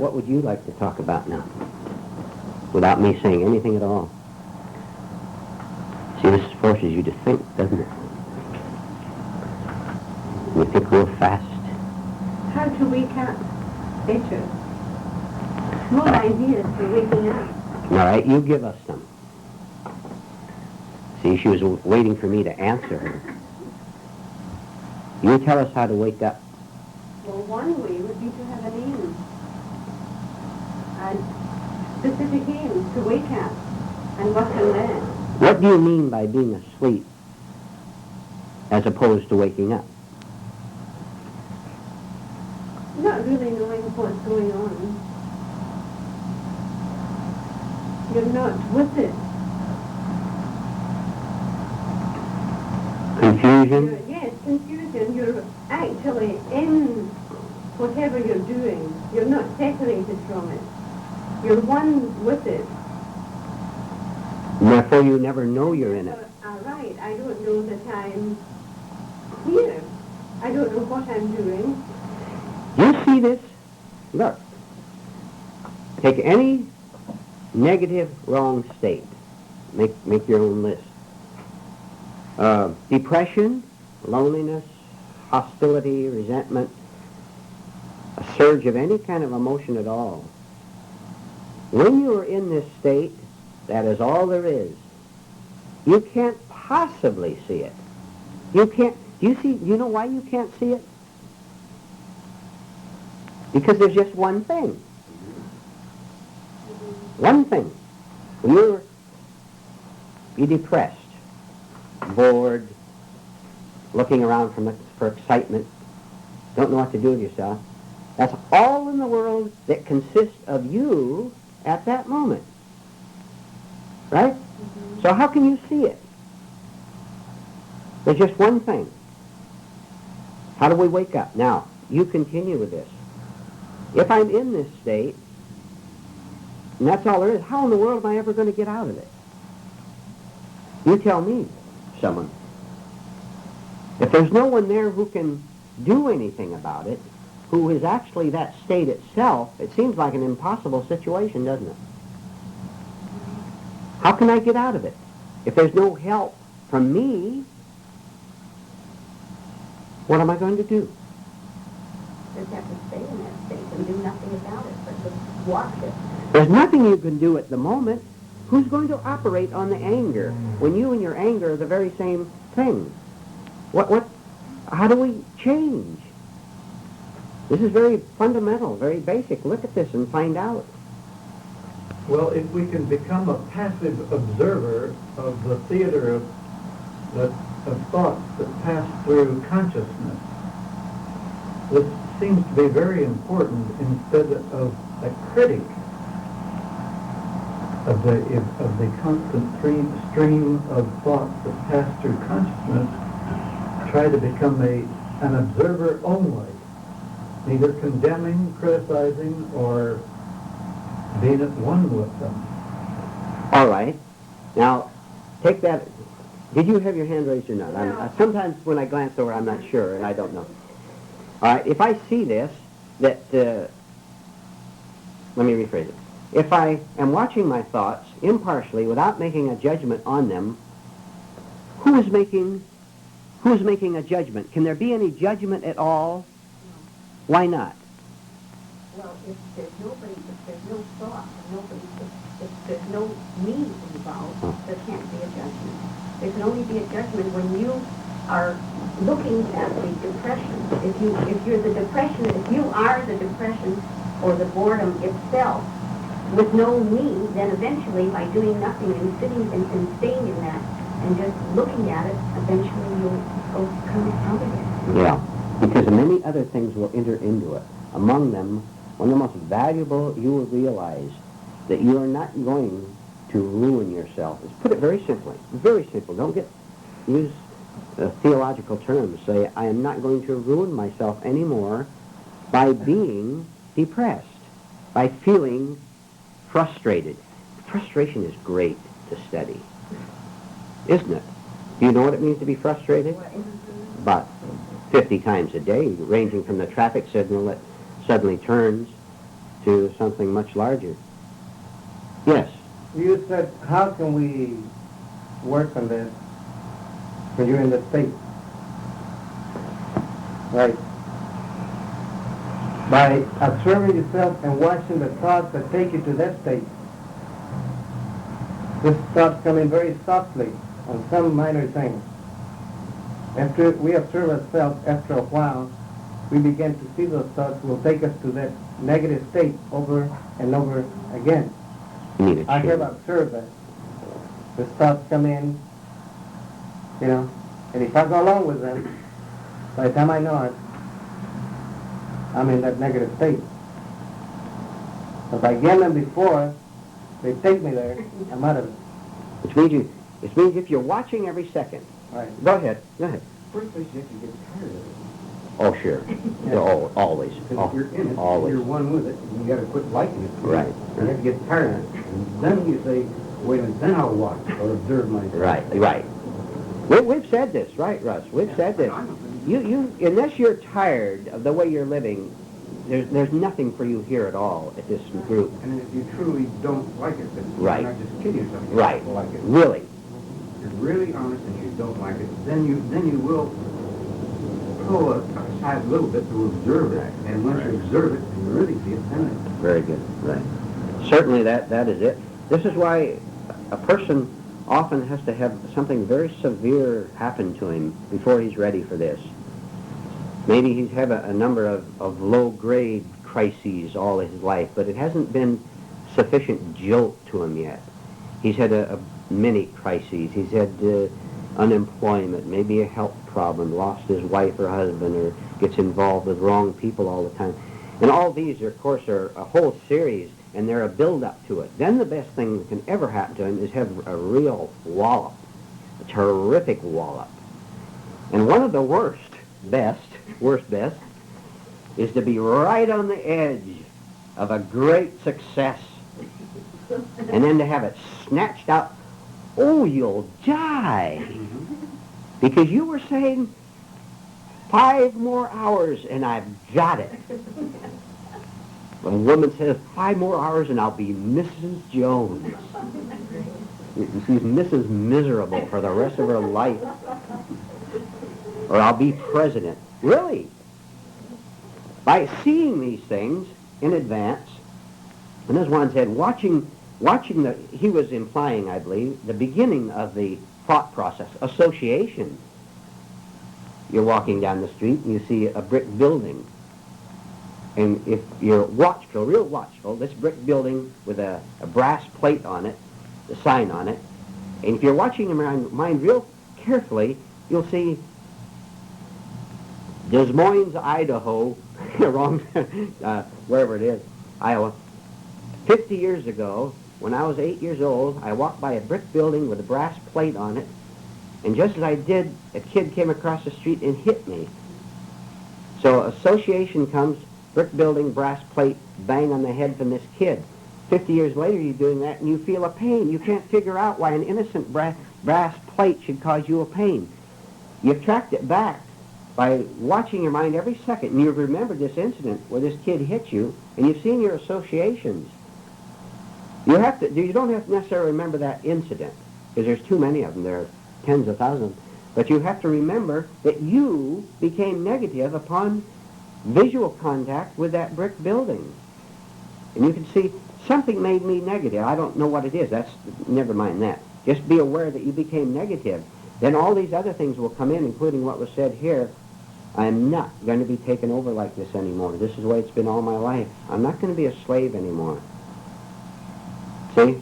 what would you like to talk about now? Without me saying anything at all. See, this forces you to think, doesn't it? You think real fast. How to wake up better? More ideas for waking up. All right, you give us some. See, she was waiting for me to answer her. You tell us how to wake up. Well, one way would be to have an aim. A specific aim to wake up and work on that. What do you mean by being asleep as opposed to waking up? Not really knowing what's going on. You're not with it. Confusion? Yes, confusion. You're actually in whatever you're doing. You're not separated from it. You're one with it. Therefore you never know you're in it. Right. I don't know that I'm here. I don't know what I'm doing. You see this? Look. Take any negative wrong state. Make your own list. Depression, loneliness, hostility, resentment, a surge of any kind of emotion at all. When you are in this state, that is all there is. You can't possibly see it. You can't, you know why you can't see it? Because there's just one thing. One thing. When you're depressed, bored, looking around for excitement, don't know what to do with yourself, that's all in the world that consists of you at that moment. Right? Mm-hmm. So how can you see it? There's just one thing. How do we wake up? Now, you continue with this. If I'm in this state, and that's all there is, how in the world am I ever going to get out of it? You tell me, someone. If there's no one there who can do anything about it, who is actually that state itself, it seems like an impossible situation, doesn't it? How can I get out of it? If there's no help from me, what am I going to do? Just have to stay in that state and do nothing about it, but just watch it. There's nothing you can do at the moment. Who's going to operate on the anger when you and your anger are the very same thing? How do we change? This is very fundamental, very basic. Look at this and find out. Well, if we can become a passive observer of the theater of thoughts that pass through consciousness, this seems to be very important instead of a critic of the constant stream of thoughts that pass through consciousness. Try to become an observer only, neither condemning, criticizing, or being at one with them. All right. Now, take that. Did you have your hand raised or not? No. Sometimes when I glance over, I'm not sure, and I don't know. All right. If I see this, let me rephrase it. If I am watching my thoughts impartially without making a judgment on them, who is making a judgment? Can there be any judgment at all? No. Why not? Well, if there's no thought, if there's no me involved, there can't be a judgment. There can only be a judgment when you are looking at the depression. If you're the depression, if you are the depression or the boredom itself, with no me, then eventually by doing nothing and sitting and staying in that and just looking at it, eventually you'll come out of it. Yeah, because many other things will enter into it. Among them, one of the most valuable, you will realize that you are not going to ruin yourself. Let's put it very simply. Very simple. Don't use theological terms. Say, I am not going to ruin myself anymore by being depressed, by feeling frustrated. Frustration is great to study, isn't it? Do you know what it means to be frustrated? About 50 times a day, ranging from the traffic signal that suddenly turns to something much larger. Yes. You said, how can we work on this when you're in the state? Right. By observing yourself and watching the thoughts that take you to that state. This thoughts come in very softly on some minor things. After we observe ourselves, after a while, we begin to see those thoughts will take us to that negative state over and over again. I have observed that. These thoughts come in, and if I go along with them, by the time I know it, I'm in that negative state. If I get them before they take me there, I'm out of it. Which means if you're watching every second. Right. Go ahead. First place you have to get tired of it. Oh, sure. Yeah. Always. Because if you're in it, Always. you're one with it, and you got to quit liking it. Right. You have to get tired of it. And then you say, wait a minute, then I'll watch or observe myself. Right. We've said this, right, Russ? We've said this. You, unless you're tired of the way you're living, there's nothing for you here at all at this group. And if you truly don't like it, then Right. you're not just kidding yourself. You Right. don't like it. Really. You're really honest and you don't like it. Then you will pull aside a little bit to observe it. And once you observe it and you really see it, then Very good. Right. Certainly that is it. This is why a person often has to have something very severe happen to him before he's ready for this. Maybe he's had a number of low-grade crises all his life, but it hasn't been sufficient jolt to him yet. He's had a many crises. He's had unemployment, maybe a health problem, lost his wife or husband, or gets involved with wrong people all the time. And all these, of course, are a whole series, and they're a build-up to it. Then the best thing that can ever happen to him is have a real wallop, a terrific wallop. And one of the worst best, is to be right on the edge of a great success, and then to have it snatched out. Oh, you'll die. Because you were saying 5 more hours and I've got it. A woman says 5 more hours and I'll be Mrs. Jones. She's Mrs. Miserable for the rest of her life. Or I'll be president. Really? By seeing these things in advance, and as one said, watching he was implying, I believe, the beginning of the thought process, association. You're walking down the street and you see a brick building. And if you're watchful, real watchful, this brick building with a brass plate on it, the sign on it, and if you're watching your mind real carefully, you'll see Des Moines, Idaho, wrong, wherever it is, Iowa. 50 years ago, when I was 8 years old, I walked by a brick building with a brass plate on it, and just as I did, a kid came across the street and hit me. So association comes, brick building, brass plate, bang on the head from this kid. 50 years later, you're doing that, and you feel a pain. You can't figure out why an innocent brass plate should cause you a pain. You've tracked it back by watching your mind every second, and you've remembered this incident where this kid hit you, and you've seen your associations. You don't have to necessarily remember that incident, because there's too many of them. There are tens of thousands. But you have to remember that you became negative upon visual contact with that brick building. And you can see, something made me negative. I don't know what it is. Never mind that. Just be aware that you became negative. Then all these other things will come in, including what was said here. I'm not going to be taken over like this anymore. This is the way it's been all my life. I'm not going to be a slave anymore. See?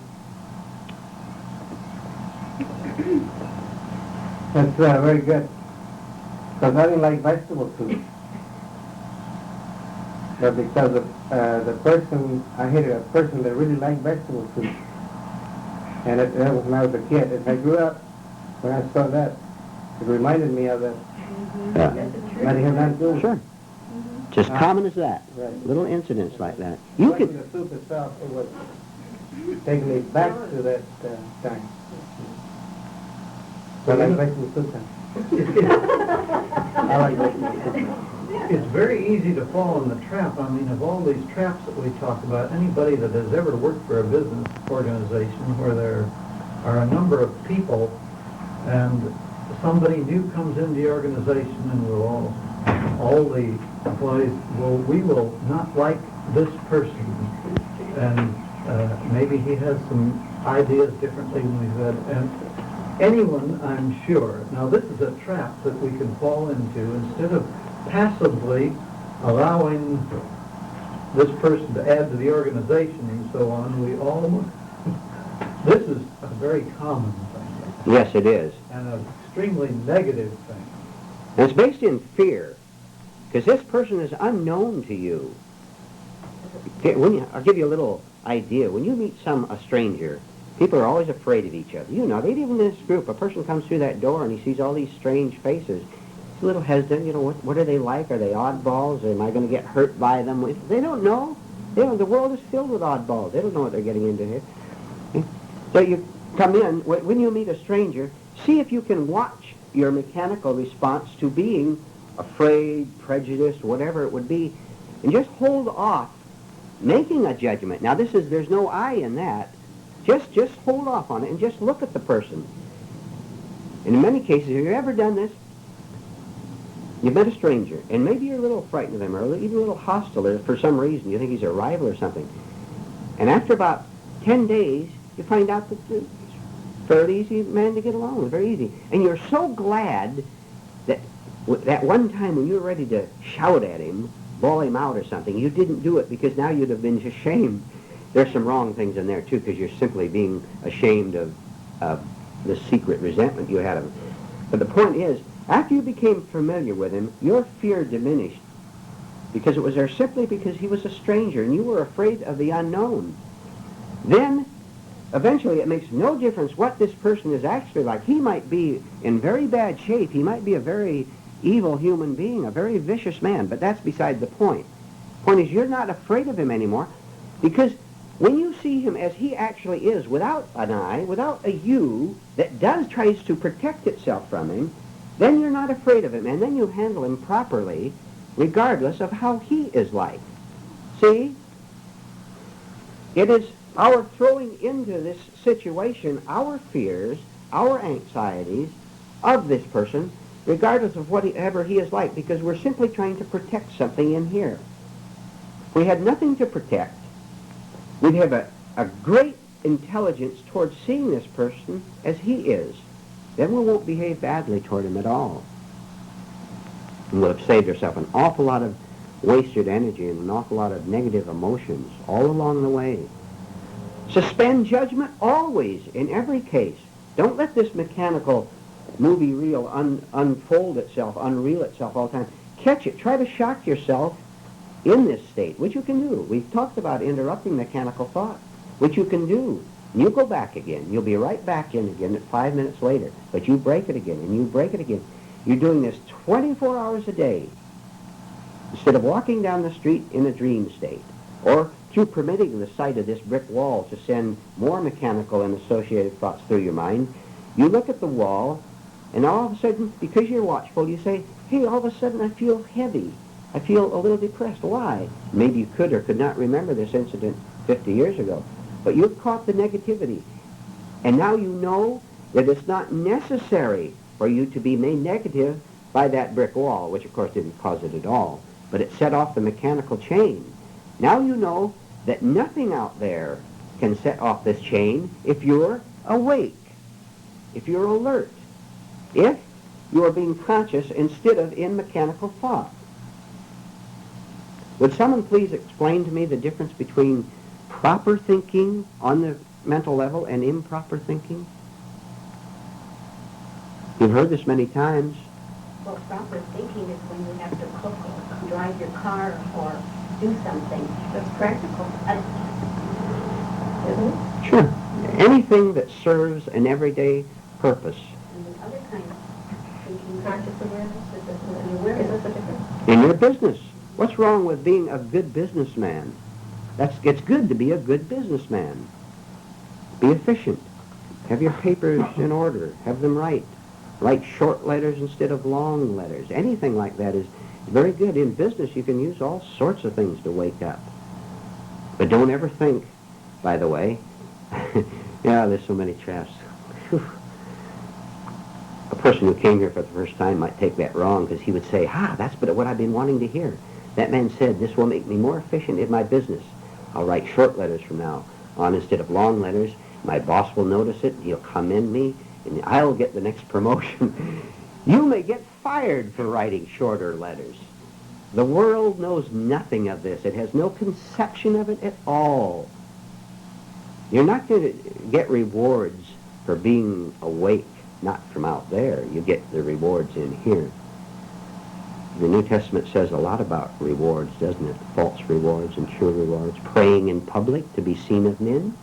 That's very good. Because I didn't like vegetable soup. But because of I hated a person that really liked vegetable soup. And that was when I was a kid. As I grew up, when I saw that, it reminded me of that. Yeah. But I have not done. Sure. Just common as that. Right. Little incidents like that. You Liking could. the soup itself, it was taking me back to that time. I like vegetable soup now. I like vegetable soup now. It's very easy to fall in the trap. I mean, of all these traps that we talk about, anybody that has ever worked for a business organization where there are a number of people and somebody new comes into the organization and all the employees, well, we will not like this person. And maybe he has some ideas differently than we've had. And anyone, I'm sure, now this is a trap that we can fall into. Instead of passively allowing this person to add to the organization and so on, we all, this is a very common thing. Yes, it is. And an extremely negative thing. And it's based in fear, because this person is unknown to you. I'll give you a little idea. When you meet a stranger, people are always afraid of each other. You know, even in this group, a person comes through that door and he sees all these strange faces. He's a little hesitant. You know, what are they like? Are they oddballs? Am I going to get hurt by them? They don't know. The world is filled with oddballs. They don't know what they're getting into here. So you come in, when you meet a stranger, see if you can watch your mechanical response to being afraid, prejudiced, whatever it would be, and just hold off making a judgment. Now there's no I in that. Just hold off on it and just look at the person. And in many cases, have you ever done this? You've met a stranger, and maybe you're a little frightened of him, or even a little hostile, or for some reason you think he's a rival or something. And after about 10 days, you find out that he's a fairly easy man to get along with, very easy. And you're so glad that that one time when you were ready to shout at him, bawl him out or something, you didn't do it, because now you'd have been ashamed. There's some wrong things in there, too, because you're simply being ashamed of the secret resentment you had of him. But the point is, after you became familiar with him, your fear diminished, because it was there simply because he was a stranger, and you were afraid of the unknown. Then, eventually, it makes no difference what this person is actually like. He might be in very bad shape. He might be a very evil human being, a very vicious man, but that's beside the point. The point is, you're not afraid of him anymore, because when you see him as he actually is, without an I, without a you, that tries to protect itself from him, then you're not afraid of him, and then you handle him properly, regardless of how he is like. See? It is our throwing into this situation our fears, our anxieties of this person, regardless of whatever he is like, because we're simply trying to protect something in here. If we had nothing to protect, we'd have a great intelligence towards seeing this person as he is. Then we won't behave badly toward him at all. And we'll have saved ourselves an awful lot of wasted energy and an awful lot of negative emotions all along the way. Suspend judgment always, in every case. Don't let this mechanical movie reel unfold itself, unreel itself all the time. Catch it. Try to shock yourself in this state, which you can do. We've talked about interrupting mechanical thought, which you can do. And you'll go back again. You'll be right back in again at 5 minutes later. But you break it again, and you break it again. You're doing this 24 hours a day, instead of walking down the street in a dream state, or through permitting the sight of this brick wall to send more mechanical and associated thoughts through your mind. You look at the wall, and all of a sudden, because you're watchful, you say, hey, all of a sudden I feel heavy. I feel a little depressed. Why? Maybe you could or could not remember this incident 50 years ago. But you've caught the negativity. And now you know that it's not necessary for you to be made negative by that brick wall, which of course didn't cause it at all. But it set off the mechanical chain. Now you know that nothing out there can set off this chain if you're awake, if you're alert, if you are being conscious instead of in mechanical thought. Would someone please explain to me the difference between proper thinking on the mental level and improper thinking? You've heard this many times. Well, proper thinking is when you have to cook or drive your car or do something that's practical. Isn't it? Sure. Anything that serves an everyday purpose. And the other kind of thinking, conscious awareness, is this a difference? In your business. What's wrong with being a good businessman? It's good to be a good businessman. Be efficient. Have your papers in order. Have them right. Write short letters instead of long letters. Anything like that is Very good. In business, you can use all sorts of things to wake up. But don't ever think, by the way, yeah, there's so many traps. Whew. A person who came here for the first time might take that wrong because he would say, that's what I've been wanting to hear. That man said, this will make me more efficient in my business. I'll write short letters from now on instead of long letters. My boss will notice it, he'll commend me, and I'll get the next promotion. You may get fired for writing shorter letters. The world knows nothing of this. It has no conception of it at all. You're not going to get rewards for being awake, not from out there. You get the rewards in here. The New Testament says a lot about rewards, doesn't it? False rewards and true rewards. Praying in public to be seen of men.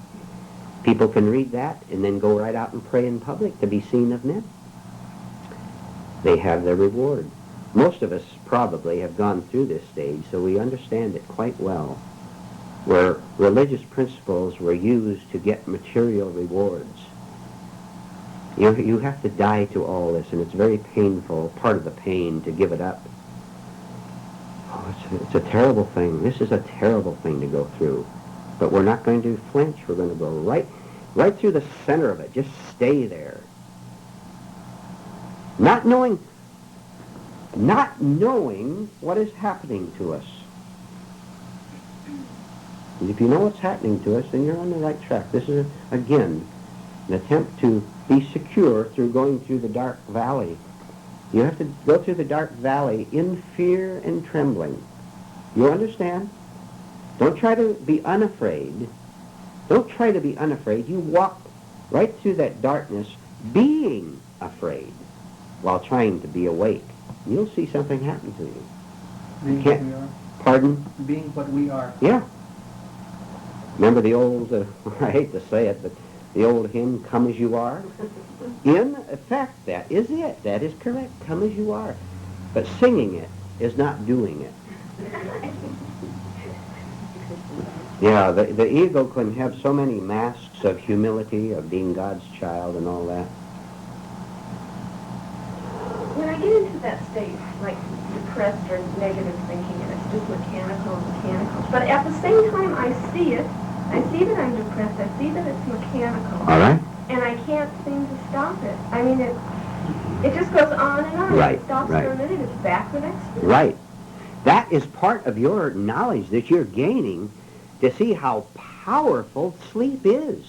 People can read that and then go right out and pray in public to be seen of men. They have their reward. Most of us probably have gone through this stage, so we understand it quite well, where religious principles were used to get material rewards. You have to die to all this, and it's very painful, part of the pain, to give it up. Oh, it's a terrible thing. This is a terrible thing to go through. But we're not going to flinch. We're going to go right through the center of it. Just stay there. Not knowing what is happening to us. And if you know what's happening to us, then you're on the right track. This is, again, an attempt to be secure through going through the dark valley. You have to go through the dark valley in fear and trembling. You understand? Don't try to be unafraid. Don't try to be unafraid. You walk right through that darkness being afraid while trying to be awake. You'll see something happen to you. Being what we are. Pardon? Being what we are. Yeah. Remember the old, I hate to say it, but the old hymn, Come As You Are? In effect, that is it. That is correct. Come as you are. But singing it is not doing it. Yeah, the ego can have so many masks of humility, of being God's child and all that. When I get into that state, like depressed or negative thinking, and it's just mechanical. But at the same time, I see it. I see that I'm depressed. I see that it's mechanical. All right? And I can't seem to stop it. I mean, it just goes on and on. Right, It stops right. for a minute, it's back the next minute. Right. That is part of your knowledge that you're gaining to see how powerful sleep is.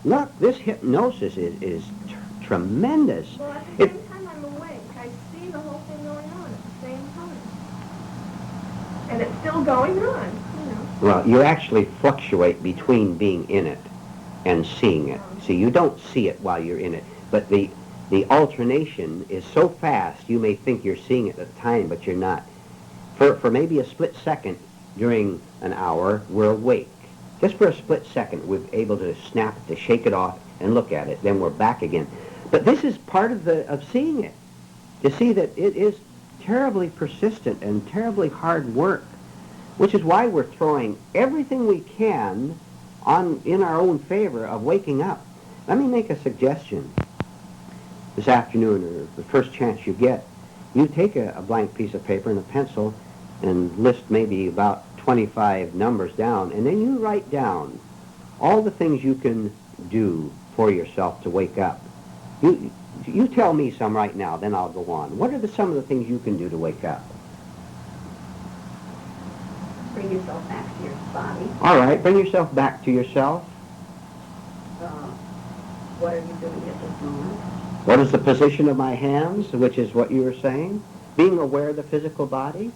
Look, this hypnosis is tremendous. Well, at the same time I'm awake. I see the whole thing going on at the same time. And it's still going on, you know. Well, you actually fluctuate between being in it and seeing it. See, you don't see it while you're in it, but the alternation is so fast you may think you're seeing it at the time, but you're not. For maybe a split second during an hour, we're awake. Just for a split second, we're able to snap it, to shake it off, and look at it. Then we're back again. But this is part of seeing it, to see that it is terribly persistent and terribly hard work, which is why we're throwing everything we can in our own favor of waking up. Let me make a suggestion. This afternoon, or the first chance you get, you take a blank piece of paper and a pencil and list maybe about 25 numbers down, and then you write down all the things you can do for yourself to wake up. You tell me some right now, then I'll go on. What are some of the things you can do to wake up? Bring yourself back to your body. All right, bring yourself back to yourself. What are you doing at this moment? What is the position of my hands, which is what you were saying? Being aware of the physical body?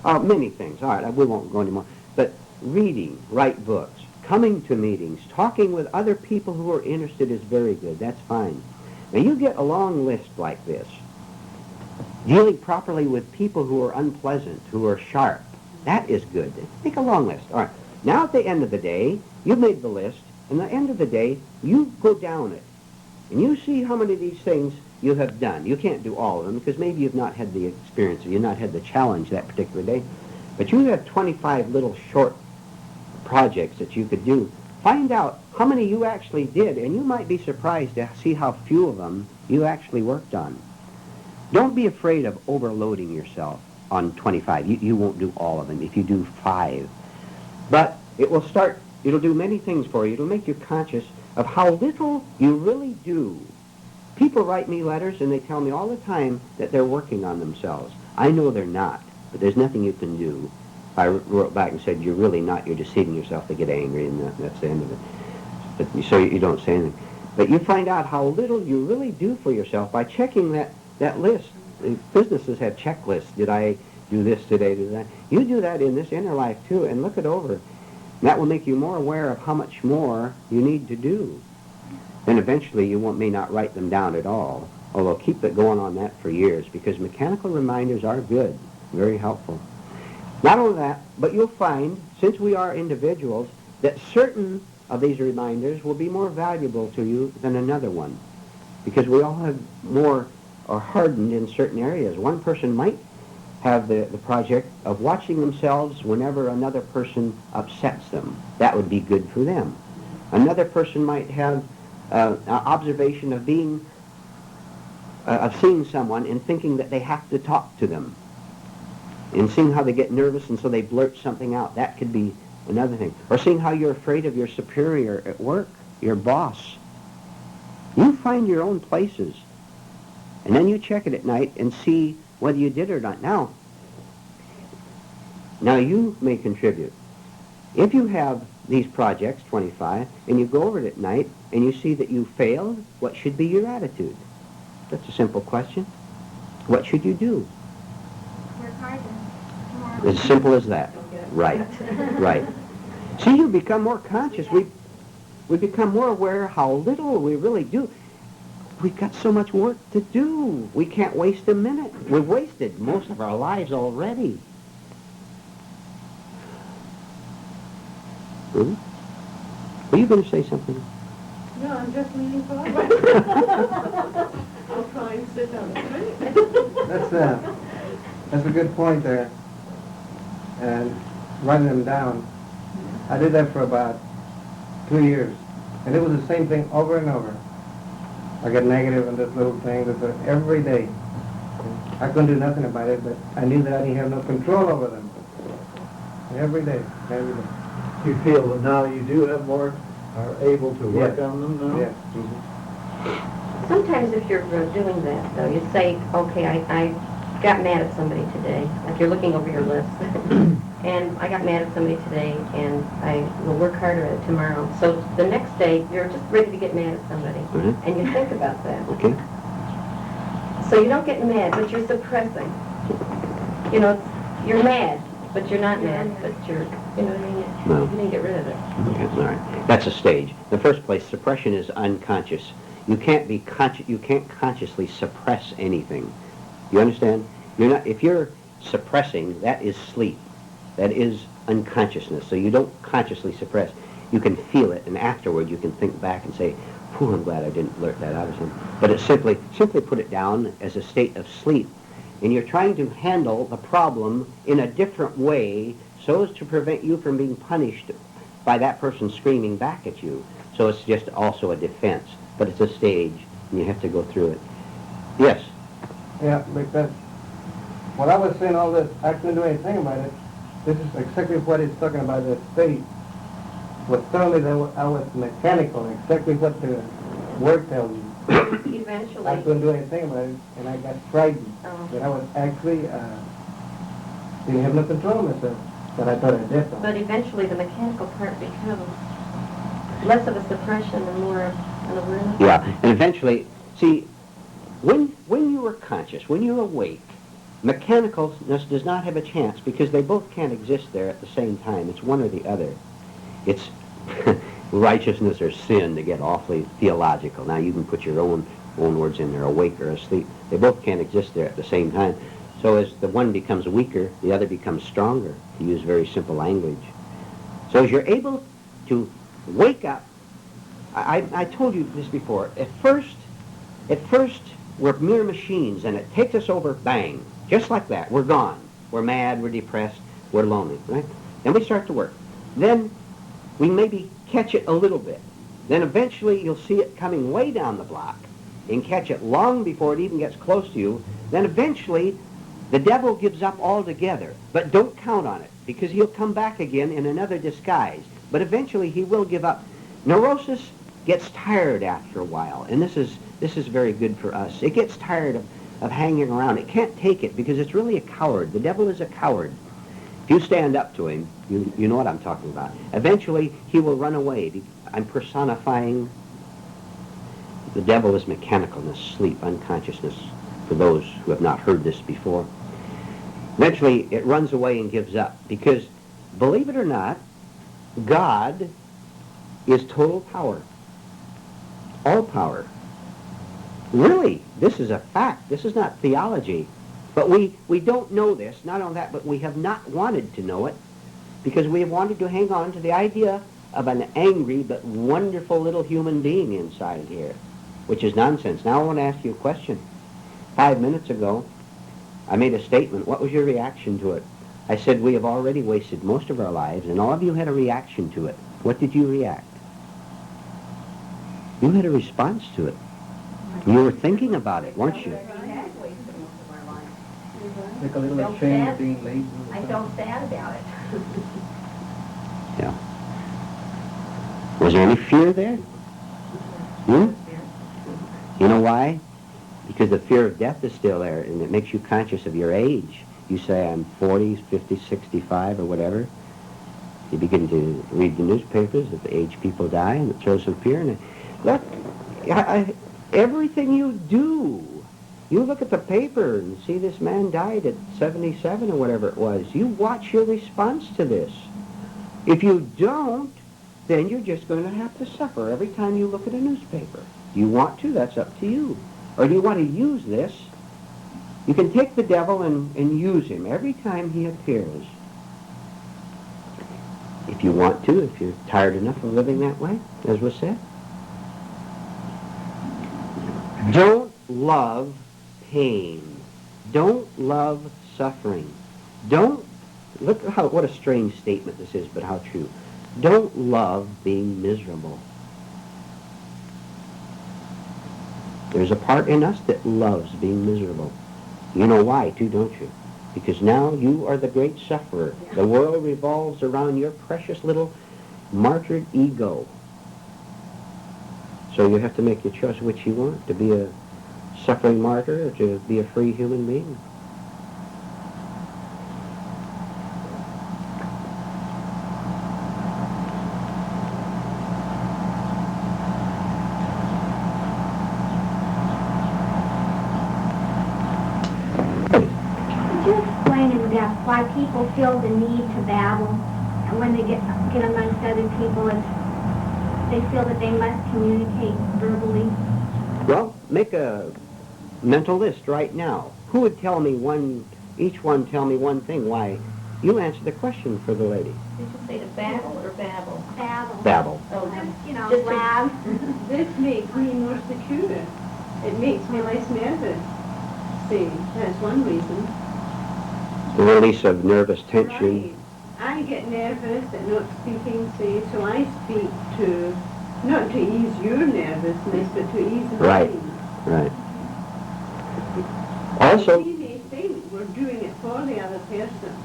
Many things. All right, we won't go anymore. But reading, write books, coming to meetings, talking with other people who are interested is very good. That's fine. Now, you get a long list like this. Dealing properly with people who are unpleasant, who are sharp. That is good. Make a long list. All right. Now, at the end of the day, you've made the list, and at the end of the day, you go down it. And you see how many of these things you have done. You can't do all of them because maybe you've not had the experience or you've not had the challenge that particular day. But you have 25 little short projects that you could do. Find out how many you actually did, and you might be surprised to see how few of them you actually worked on. Don't be afraid of overloading yourself. on 25. You won't do all of them if you do 5. But it'll do many things for you. It'll make you conscious of how little you really do. People write me letters and they tell me all the time that they're working on themselves. I know they're not, but there's nothing you can do. I wrote back and said, you're really not. You're deceiving yourself. They get angry, and that's the end of it. But so you don't say anything. But you find out how little you really do for yourself by checking that list. Businesses have checklists. Did I do this today? Did that? You do that in this inner life, too, and look it over. That will make you more aware of how much more you need to do. Then eventually you may not write them down at all, although keep it going on that for years, because mechanical reminders are good, very helpful. Not only that, but you'll find, since we are individuals, that certain of these reminders will be more valuable to you than another one, because we all have more or hardened in certain areas. One person might have the project of watching themselves whenever another person upsets them. That would be good for them. Another person might have an observation of seeing someone and thinking that they have to talk to them, and seeing how they get nervous and so they blurt something out. That could be another thing. Or seeing how you're afraid of your superior at work, your boss. You find your own places, and then you check it at night and see whether you did or not. Now you may contribute. If you have these projects, 25, and you go over it at night and you see that you failed, what should be your attitude? That's a simple question. What should you do? Work harder. As simple as that. Right, right. See, you become more conscious. We become more aware how little we really do. We've got so much work to do. We can't waste a minute. We've wasted most of our lives already. Were you going to say something? No, I'm just leaning forward. I'll try and sit down straight. That's a good point there. And writing them down. I did that for about 2 years. And it was the same thing over and over. I got negative on this little thing every day. I couldn't do nothing about it, but I knew that I didn't have no control over them. Every day. You feel that now you do have more, are able to work Yes. on them now? Yes. Sometimes if you're doing that, though, you say, okay, I got mad at somebody today, like you're looking over your list, and I got mad at somebody today, and I will work harder at it tomorrow. So the next day, you're just ready to get mad at somebody, and you think about that. Okay. So you don't get mad, but you're suppressing. You know, you're mad, but you're not mad, but you're, you know what I mean? No. You didn't get rid of it. Okay, all right. That's a stage. In the first place, suppression is unconscious. You can't be you can't consciously suppress anything. You understand? If you're suppressing, that is sleep. That is unconsciousness. So you don't consciously suppress. You can feel it, and afterward you can think back and say, "Phew, I'm glad I didn't blurt that out or something." But it's simply put it down as a state of sleep. And you're trying to handle the problem in a different way so as to prevent you from being punished by that person screaming back at you. So it's just also a defense. But it's a stage, and you have to go through it. Yes? Yeah, because when I was saying all this, I couldn't do anything about it. This is exactly what it's talking about, the state. Was telling me that I was mechanical, exactly what the word tells you. Eventually. I couldn't do anything about it, and I got frightened. Oh. That I was actually, didn't have no control of myself, but I thought I did. But eventually the mechanical part becomes less of a suppression and more of an awareness. Yeah, and eventually, see, when you are conscious, when you're awake, mechanicalness does not have a chance because they both can't exist there at the same time. It's one or the other. It's righteousness or sin, to get awfully theological. Now you can put your own words in there, awake or asleep. They both can't exist there at the same time. So as the one becomes weaker, the other becomes stronger, to use very simple language. So as you're able to wake up, I told you this before, at first we're mere machines, and it takes us over, bang, just like that. We're gone. We're mad, we're depressed, we're lonely, right? Then we start to work. Then we maybe catch it a little bit. Then eventually you'll see it coming way down the block and catch it long before it even gets close to you. Then eventually The devil gives up altogether, but don't count on it, because he'll come back again in another disguise. But eventually he will give up. Neurosis gets tired after a while, and this is very good for us. It gets tired of hanging around. It can't take it because it's really a coward. The devil is a coward. If you stand up to him, you know what I'm talking about. Eventually he will run away. I'm personifying. The devil is mechanicalness, sleep, unconsciousness, for those who have not heard this before. Eventually it runs away and gives up because, believe it or not, God is total power. All power. Really, this is a fact. This is not theology. But we don't know this. Not only that, but we have not wanted to know it because we have wanted to hang on to the idea of an angry but wonderful little human being inside here, which is nonsense. Now I want to ask you a question. 5 minutes ago, I made a statement. What was your reaction to it? I said we have already wasted most of our lives, and all of you had a reaction to it. What did you react? You had a response to it. You were thinking about it, weren't you? Like a little Felt ashamed sad. of being lazy. I felt sad about it. Yeah. Was there any fear there? Hmm? You know why? Because the fear of death is still there, and it makes you conscious of your age. You say, I'm 40, 50, 65, or whatever. You begin to read the newspapers at the age people die, and it throws some fear in it. Look, everything you do, you look at the paper and see this man died at 77 or whatever it was. You watch your response to this. If you don't, then you're just going to have to suffer every time you look at a newspaper. Do you want to? That's up to you. Or do you want to use this? You can take the devil and use him every time he appears. If you want to, if you're tired enough of living that way, as was said. Don't love pain. Don't love suffering. Don't, look what a strange statement this is, but how true. Don't love being miserable. There's a part in us that loves being miserable. You know why, too, don't you? Because now you are the great sufferer. The world revolves around your precious little martyred ego. So you have to make your choice which you want, to be a suffering martyr or to be a free human being. Could you explain in depth why people feel the need to babble, and when they get amongst other people, they feel that they must communicate verbally? Well, make a mental list right now. Who would tell me each one tell me one thing why? You answer the question for the lady. Did you say to babble or babble? Babble. Babble. Oh, Just blab. This makes me more secure. It makes me less nervous. See, that's one reason. The release of nervous tension. Right. I get nervous at not speaking, see, so I speak to, not to ease your nervousness, but to ease Right. mine. Right. Also, We may think we're doing it for the other person,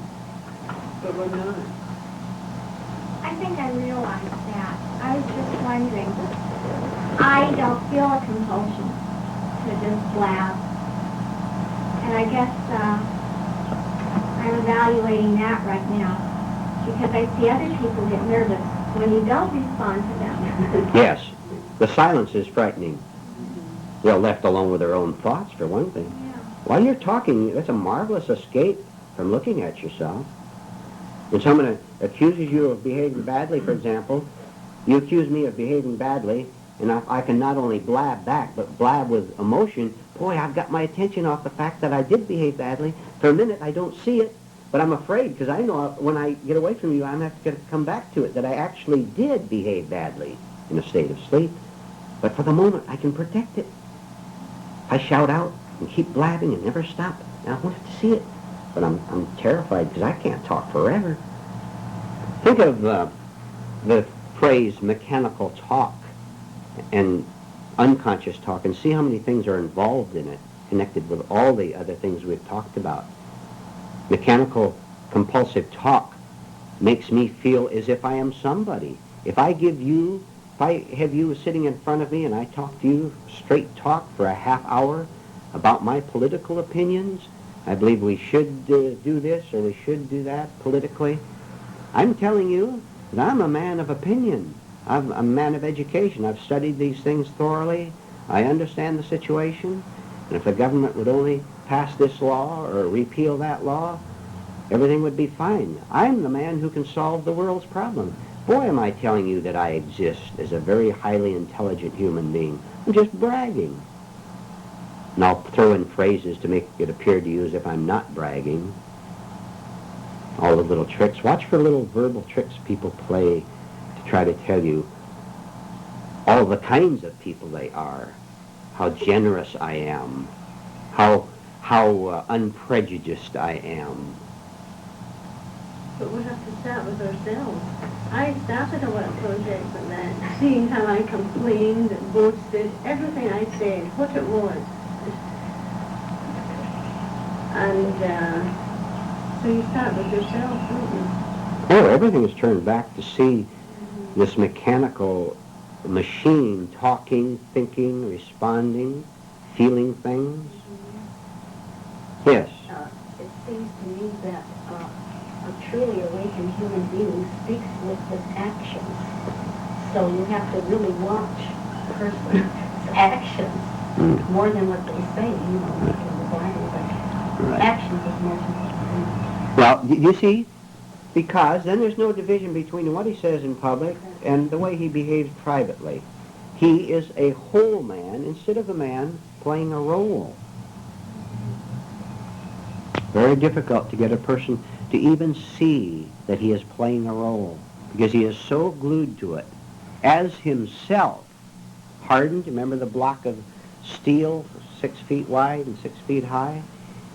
but we're not. I think I realized that. I was just wondering. I don't feel a compulsion to just blab. And I guess I'm evaluating that right now because I see other people get nervous when you don't respond to them. yes, the silence is frightening. They're left alone with their own thoughts, for one thing. Yeah. While you're talking, that's a marvelous escape from looking at yourself. When someone accuses you of behaving badly, for example, you accuse me of behaving badly, and I can not only blab back, but blab with emotion. Boy, I've got my attention off the fact that I did behave badly. For a minute, I don't see it, but I'm afraid, because I know when I get away from you, I'm going to have to come back to it, that I actually did behave badly in a state of sleep. But for the moment, I can protect it. I shout out and keep blabbing and never stop. And I won't have to see it. But I'm terrified because I can't talk forever. Think of the phrase mechanical talk and unconscious talk and see how many things are involved in it, connected with all the other things we've talked about. Mechanical, compulsive talk makes me feel as if I am somebody. If I have you sitting in front of me and I talk to you straight talk for a half hour about my political opinions, I believe we should do this or we should do that politically, I'm telling you that I'm a man of opinion. I'm a man of education. I've studied these things thoroughly. I understand the situation. And if the government would only pass this law or repeal that law, everything would be fine. I'm the man who can solve the world's problem. Boy, am I telling you that I exist as a very highly intelligent human being. I'm just bragging. And I'll throw in phrases to make it appear to you as if I'm not bragging. All the little tricks. Watch for little verbal tricks people play to try to tell you all the kinds of people they are, how generous I am, how unprejudiced I am. But we have to start with ourselves. I started a work project with that, seeing how I complained, boasted, everything I said, what it was. And so you start with yourself, don't you? Oh, everything is turned back to see this mechanical machine talking, thinking, responding, feeling things. Yes. It seems to me that a truly awakened human being speaks with his actions. So you have to really watch a person's actions more than what they say, you know, like in the Bible, but actions is more important. Well, you see, because then there's no division between what he says in public and the way he behaves privately. He is a whole man instead of a man playing a role. Very difficult to get a person to even see that he is playing a role because he is so glued to it as himself, hardened. Remember the block of steel 6 feet wide and 6 feet high?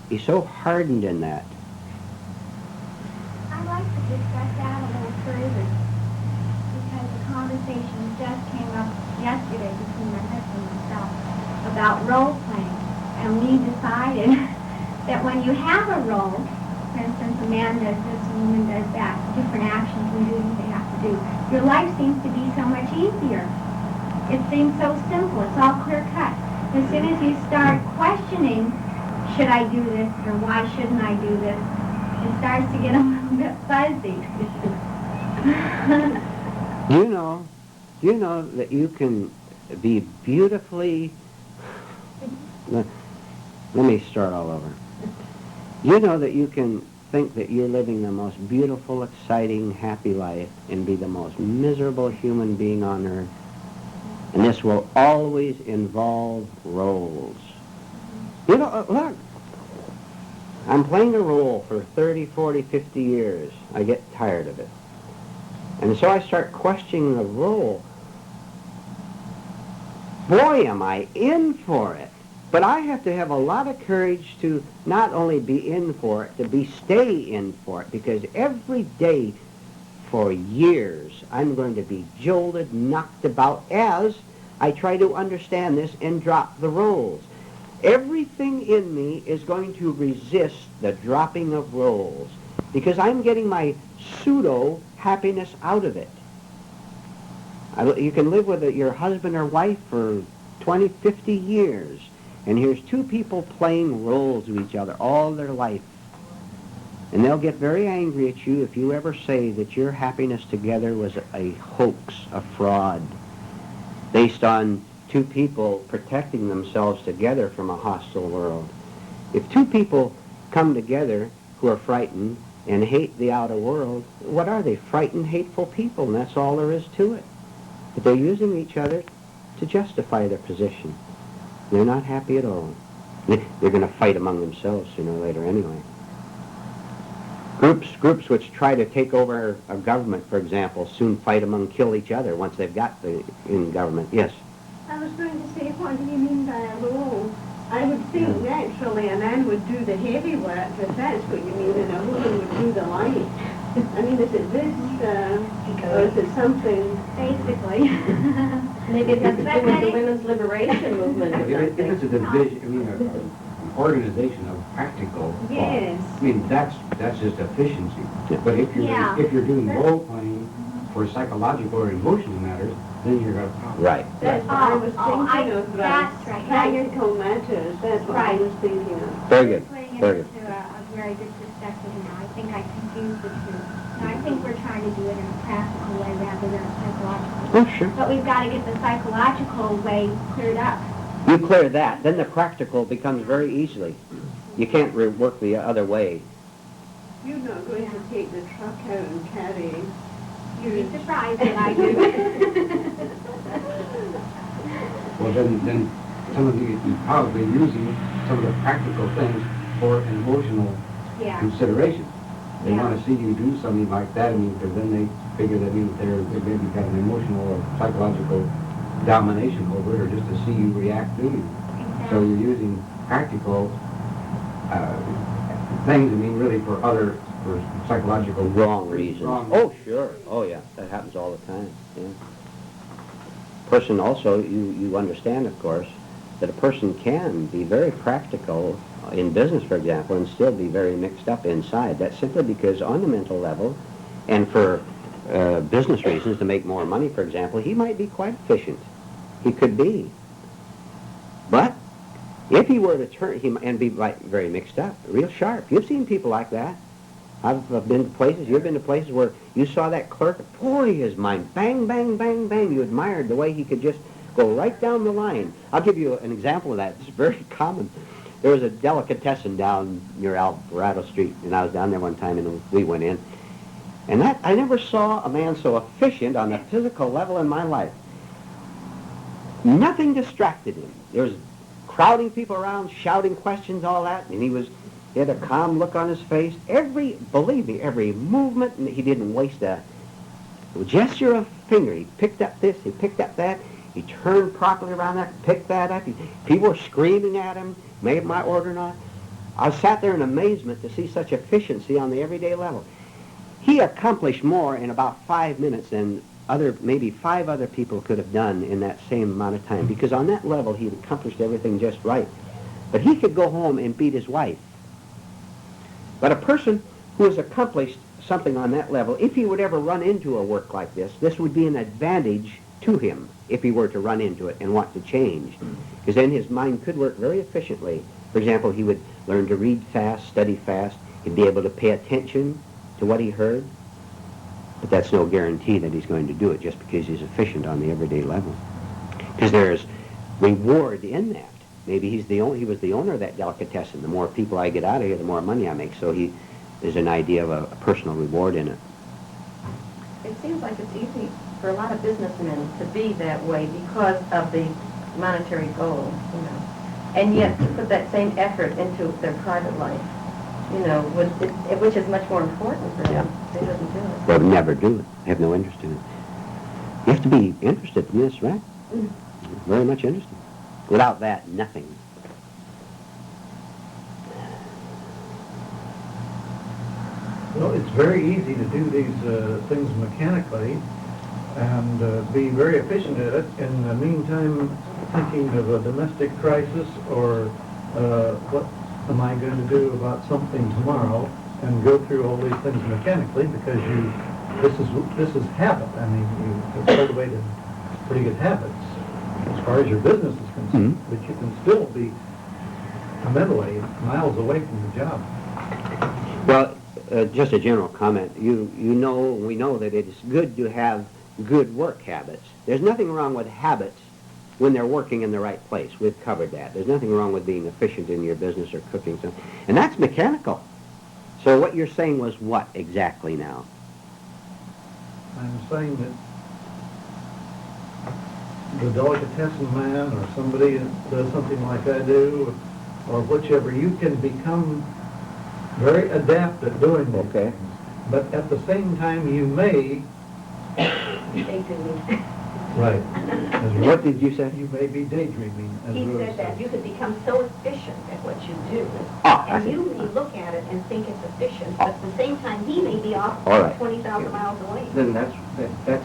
He's so hardened in that. I'd like to discuss that a little further because the conversation just came up yesterday between my husband and myself about role playing, and we decided that when you have a role, for instance, a man does this, a woman does that, different actions and duties they have to do, your life seems to be so much easier. It seems so simple. It's all clear cut. As soon as you start questioning, should I do this or why shouldn't I do this, it starts to get a little bit fuzzy. Do you know that you can be beautifully... Let me start all over. You know that you can think that you're living the most beautiful, exciting, happy life and be the most miserable human being on earth. And this will always involve roles. You know, look, I'm playing a role for 30, 40, 50 years. I get tired of it. And so I start questioning the role. Boy, am I in for it. But I have to have a lot of courage to not only be in for it, to stay in for it, because every day for years I'm going to be jolted, knocked about as I try to understand this and drop the roles. Everything in me is going to resist the dropping of roles because I'm getting my pseudo-happiness out of it. You can live with your husband or wife for 20, 50 years, and here's two people playing roles with each other all their life. And they'll get very angry at you if you ever say that your happiness together was a hoax, a fraud, based on two people protecting themselves together from a hostile world. If two people come together who are frightened and hate the outer world, what are they? Frightened, hateful people, and that's all there is to it. But they're using each other to justify their position. They're not happy at all. They're going to fight among themselves sooner or later anyway. Groups which try to take over a government, for example, soon fight kill each other once they've got in government. Yes? I was going to say, what do you mean by a role? I would think naturally a man would do the heavy work, if that's what you mean, and a woman would do the light. I mean, is it this, or is it something? Basically. Maybe it has to do with the women's liberation movement or If something. it's a division, organization of practical thought. Yes. I mean, that's just efficiency. But if you're Yeah. if you're doing role playing for psychological or emotional matters, then you're going to problem. Right. That's what I was Oh, thinking of. that's right. Practical matters, that's what I Right. was thinking of. Very good. Putting it Very good. into a very good perspective now. I think I confused the two. And I think we're trying to do it in a practical way rather than a psychological way. Oh, sure. But we've got to get the psychological way cleared up. You clear that, then the practical becomes very easily. You can't work the other way. You're not going to take the truck out and carry. You'd be surprised that I do. Well, then some of you are probably using some of the practical things for an emotional Yeah. consideration. They Yeah. want to see you do something like that, I mean, because then they figure that means they maybe got an emotional or psychological domination over it, or just to see you react to you. So Exactly. you're using practical things, I mean, really for psychological Wrong reasons. wrong- Oh, sure. Oh, yeah. That happens all the time. Yeah. Person also, you understand, of course, that a person can be very practical in business, for example, and still be very mixed up inside. That's simply because on the mental level, and for business reasons, to make more money, for example, he might be quite efficient. He could be. But if he were to turn and be like very mixed up, real sharp. You've seen people like that. I've been to places, you've been to places where you saw that clerk, boy, his mind, bang, bang, bang, bang. You admired the way he could just go right down the line. I'll give you an example of that. It's very common. There was a delicatessen down near Alvarado Street, and I was down there one time, and we went in. And I never saw a man so efficient on the physical level in my life. Nothing distracted him. There was crowding people around, shouting questions, all that, and he had a calm look on his face. Believe me, every movement, and he didn't waste a gesture of finger. He picked up this, he picked up that, he turned properly around that, picked that up. People were screaming at him, made my order or not. I sat there in amazement to see such efficiency on the everyday level. He accomplished more in about 5 minutes than maybe 5 other people could have done in that same amount of time, because on that level he had accomplished everything just right. But he could go home and beat his wife. But a person who has accomplished something on that level, if he would ever run into a work like this would be an advantage to him if he were to run into it and want to change. Because then his mind could work very efficiently. For example, he would learn to read fast, study fast. He'd be able to pay attention to what he heard. But that's no guarantee that he's going to do it just because he's efficient on the everyday level. Because there's reward in that. Maybe he was the owner of that delicatessen. The more people I get out of here, the more money I make. So there's an idea of a personal reward in it. It seems like it's easy for a lot of businessmen to be that way because of the monetary goal, and yet to put that same effort into their private life, which is much more important for them. They wouldn't do it. They would never do it. They have no interest in it. You have to be interested in this, right? Very much interested. Without that, nothing. Well, it's very easy to do these things mechanically and be very efficient at it. In the meantime, thinking of a domestic crisis or what am I going to do about something tomorrow, and go through all these things mechanically because this is habit. I mean, you've cultivated pretty good habits as far as your business is concerned, but you can still be mentally miles away from the job. Well, just a general comment. We know that it's good to have good work habits. There's nothing wrong with habits when they're working in the right place. We've covered that. There's nothing wrong with being efficient in your business or cooking something. And that's mechanical. So what you're saying was what exactly now? I'm saying that the delicatessen man or somebody that does something like I do, or whichever, you can become very adept at doing these Okay. things. But at the same time, you may They do. Right. As What did you say? You may be daydreaming, as He Rose said that you could become so efficient at what you do. Ah, I And see. you may look at it and think it's efficient, but at the same time, he may be off All right. 20,000 miles away. Then that's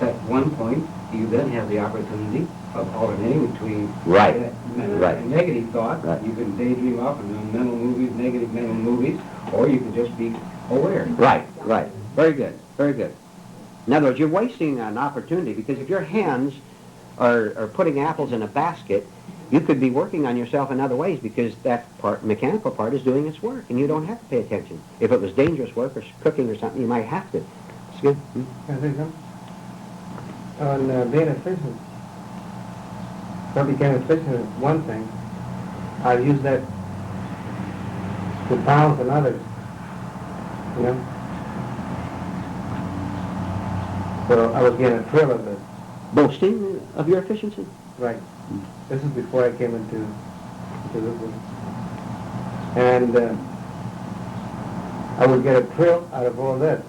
at one point, you then have the opportunity of alternating between Right. a negative thought. Right. You can daydream off and do mental movies, negative mental movies, or you can just be aware. Right, right. Very good, very good. In other words, you're wasting an opportunity because if your hands are putting apples in a basket, you could be working on yourself in other ways because that mechanical part is doing its work and you don't have to pay attention. If it was dangerous work or cooking or something, you might have to. It's good. Hmm? Can I say something? On being efficient. If I became efficient in one thing, I'll use that to bounce on others. You know? So I was getting a thrill of it. Boasting of your efficiency? Right. This is before I came into this one. And I would get a thrill out of all this.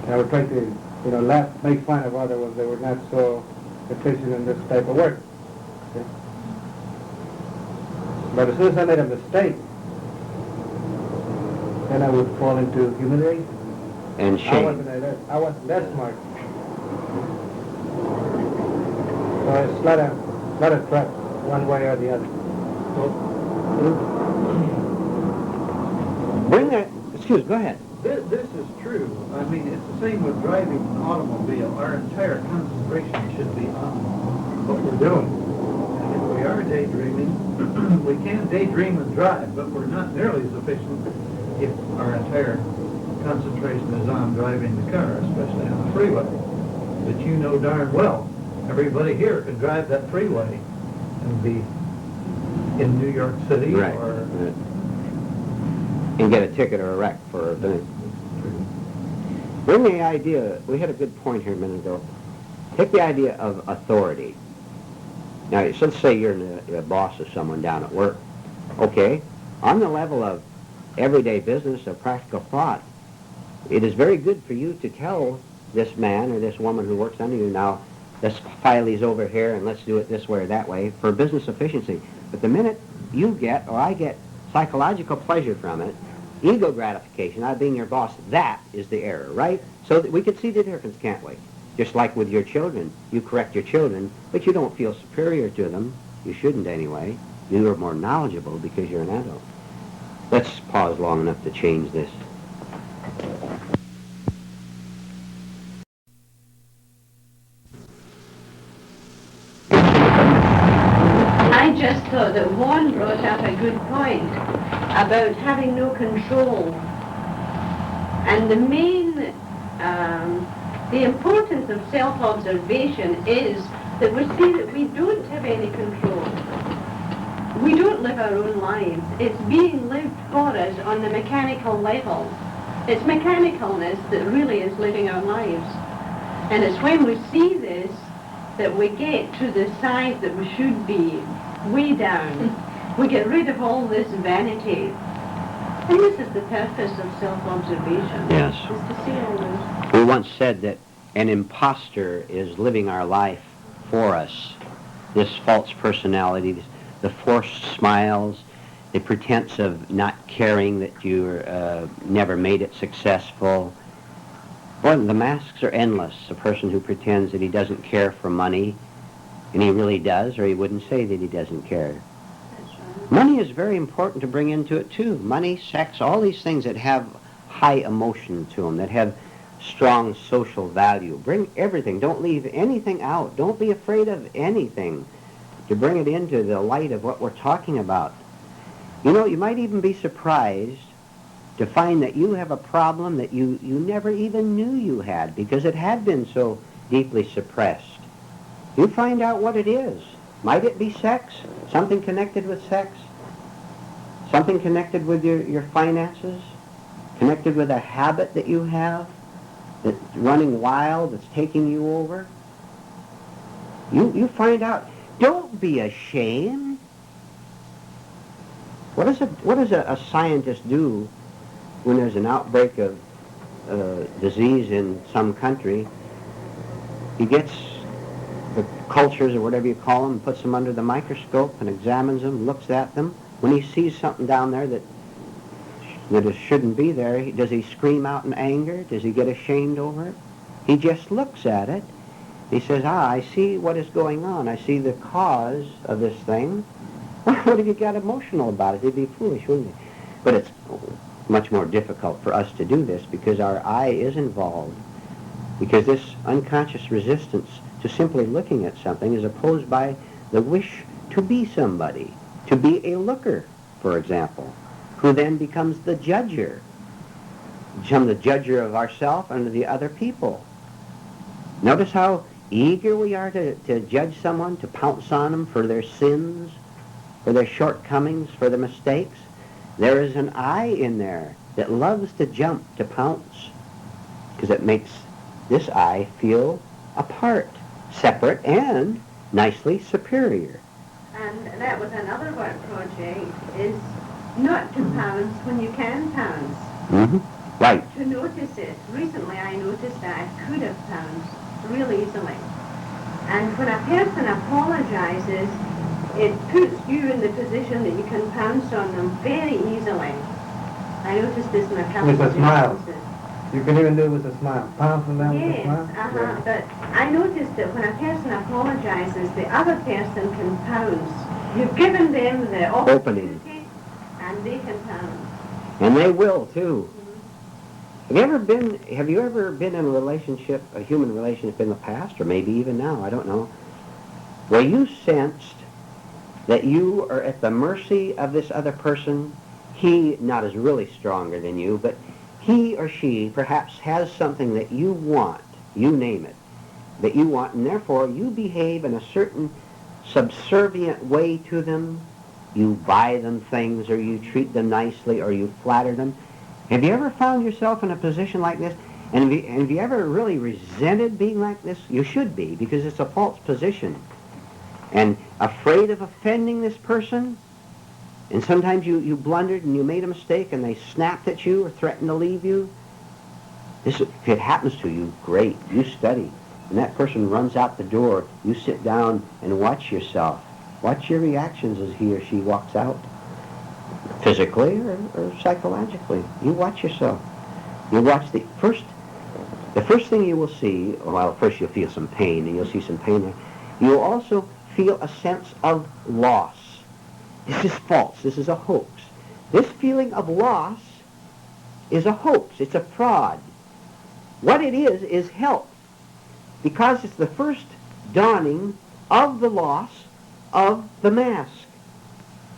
And I would try to, laugh, make fun of other ones that were not so efficient in this type of work. Okay? But as soon as I made a mistake, then I would fall into humiliation. And I shame. wasn't that smart. So it's not a trap one way or the other. Bring that. Excuse. Go ahead. This is true. I mean, it's the same with driving an automobile. Our entire concentration should be on what we're doing. And if we are daydreaming, we can daydream and drive, but we're not nearly as efficient if our entire concentration is on driving the car, especially on the freeway. But you know darn well, everybody here could drive that freeway and be in New York City Right. or... Right. And get a ticket or a wreck for a thing. Bring the idea, we had a good point here a minute ago. Take the idea of authority. Now, let's say you're a boss of someone down at work. Okay, on the level of everyday business of practical thought, it is very good for you to tell this man or this woman who works under you, now, let's file these over here and let's do it this way or that way for business efficiency. But the minute you get, or I get, psychological pleasure from it, ego gratification out of being your boss, that is the error, right? So that we can see the difference, can't we? Just like with your children. You correct your children, but you don't feel superior to them. You shouldn't anyway. You are more knowledgeable because you're an adult. Let's pause long enough to change this. I just thought that Juan brought up a good point about having no control. And the main, the importance of self-observation is that we see that we don't have any control. We don't live our own lives. It's being lived for us on the mechanical level. It's mechanicalness that really is living our lives. And it's when we see this that we get to the side that we should be, way down. We get rid of all this vanity. And this is the purpose of self-observation. Yes. Is to see all this. We once said that an imposter is living our life for us. This false personality, the forced smiles, the pretense of not caring that you never made it successful. Boy, the masks are endless. A person who pretends that he doesn't care for money, and he really does, or he wouldn't say that he doesn't care. That's right. Money is very important to bring into it, too. Money, sex, all these things that have high emotion to them, that have strong social value. Bring everything. Don't leave anything out. Don't be afraid of anything to bring it into the light of what we're talking about. You know, you might even be surprised to find that you have a problem that you never even knew you had because it had been so deeply suppressed. You find out what it is. Might it be sex? Something connected with sex? Something connected with your finances? Connected with a habit that you have that's running wild, that's taking you over? You find out. Don't be ashamed. What does a scientist do when there's an outbreak of disease in some country? He gets the cultures or whatever you call them, puts them under the microscope and examines them, looks at them. When he sees something down there that it shouldn't be there, does he scream out in anger? Does he get ashamed over it? He just looks at it. He says, I see what is going on. I see the cause of this thing. What if you got emotional about it? It'd be foolish, wouldn't it? But it's much more difficult for us to do this because our eye is involved. Because this unconscious resistance to simply looking at something is opposed by the wish to be somebody, to be a looker, for example, who then becomes the judger. Become the judger of ourselves and of the other people. Notice how eager we are to judge someone, to pounce on them for their sins, for their shortcomings, for their mistakes. There is an I in there that loves to jump, to pounce, because it makes this I feel apart, separate, and nicely superior. And that was another work project, is not to pounce when you can pounce. Mm-hmm. Right. To notice it. Recently I noticed that I could have pounced really easily. And when a person apologizes, it puts you in the position that you can pounce on them very easily. I noticed this in a couple With a of smile. instances. You can even do it with a smile. Pounce on them with a Yes, smile. but I noticed that when a person apologizes, the other person can pounce. You've given them the Opening. opportunity, and they can pounce. And they will, too. Have you ever been in a relationship, a human relationship in the past, or maybe even now, I don't know, where you sensed that you are at the mercy of this other person? He not as really stronger than you, but he or she perhaps has something that you want, you name it, that you want, and therefore you behave in a certain subservient way to them. You buy them things, or you treat them nicely, or you flatter them. Have you ever found yourself in a position like this? And have you ever really resented being like this? You should be, because it's a false position. And afraid of offending this person? And sometimes you blundered and you made a mistake and they snapped at you or threatened to leave you? If it happens to you, great. You study. When that person runs out the door, you sit down and watch yourself. Watch your reactions as he or she walks out. Physically or psychologically. You watch yourself. You watch the first thing you will see, well, first you'll feel some pain, and you'll see some pain there. You'll also feel a sense of loss. This is false. This is a hoax. This feeling of loss is a hoax. It's a fraud. What it is health. Because it's the first dawning of the loss of the mask.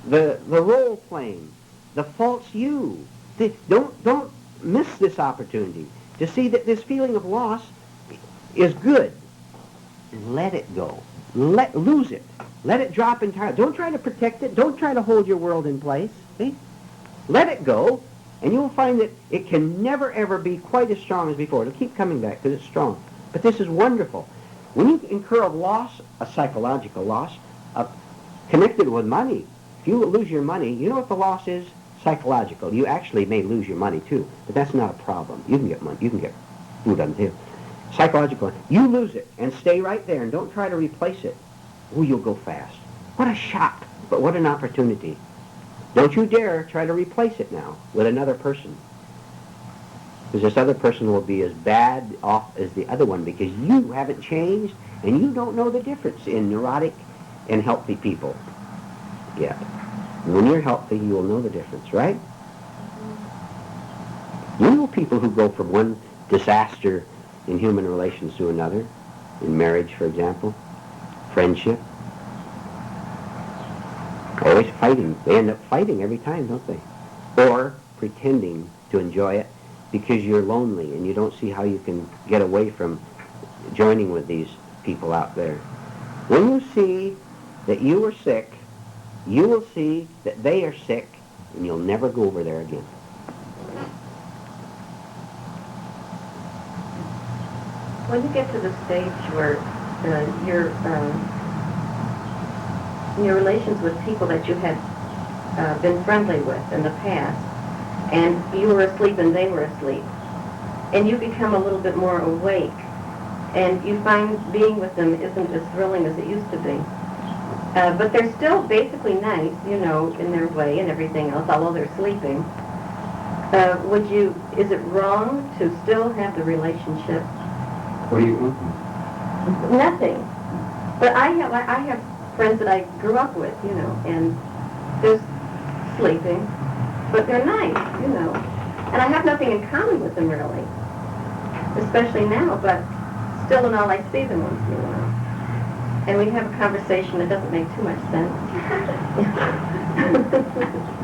The role playing, the false you. Don't miss this opportunity to see that this feeling of loss is good. Let it go. Lose it. Let it drop entirely. Don't try to protect it. Don't try to hold your world in place. See? Let it go, and you'll find that it can never, ever be quite as strong as before. It'll keep coming back because it's strong. But this is wonderful. When you incur a loss, a psychological loss, connected with money, if you lose your money, you know what the loss is? Psychological. You actually may lose your money too, but that's not a problem. You can get money. You can get food on the table. Psychological. You lose it and stay right there and don't try to replace it. Oh, you'll go fast. What a shock, but what an opportunity. Don't you dare try to replace it now with another person. Because this other person will be as bad off as the other one because you haven't changed and you don't know the difference in neurotic and healthy people yet. When you're healthy, you will know the difference, right? You know people who go from one disaster in human relations to another, in marriage, for example, friendship. Always fighting. They end up fighting every time, don't they? Or pretending to enjoy it because you're lonely and you don't see how you can get away from joining with these people out there. When you see that you are sick, you will see that they are sick, and you'll never go over there again. When you get to the stage where your relations with people that you had been friendly with in the past, and you were asleep and they were asleep, and you become a little bit more awake And you find being with them isn't as thrilling as it used to be. But they're still basically nice, you know, in their way and everything else, although they're sleeping. Is it wrong to still have the relationship? What do you want? Nothing. But I have friends that I grew up with, you know, and they're sleeping, but they're nice, you know. And I have nothing in common with them really, especially now, but still and all I see them once in a while. And we have a conversation that doesn't make too much sense.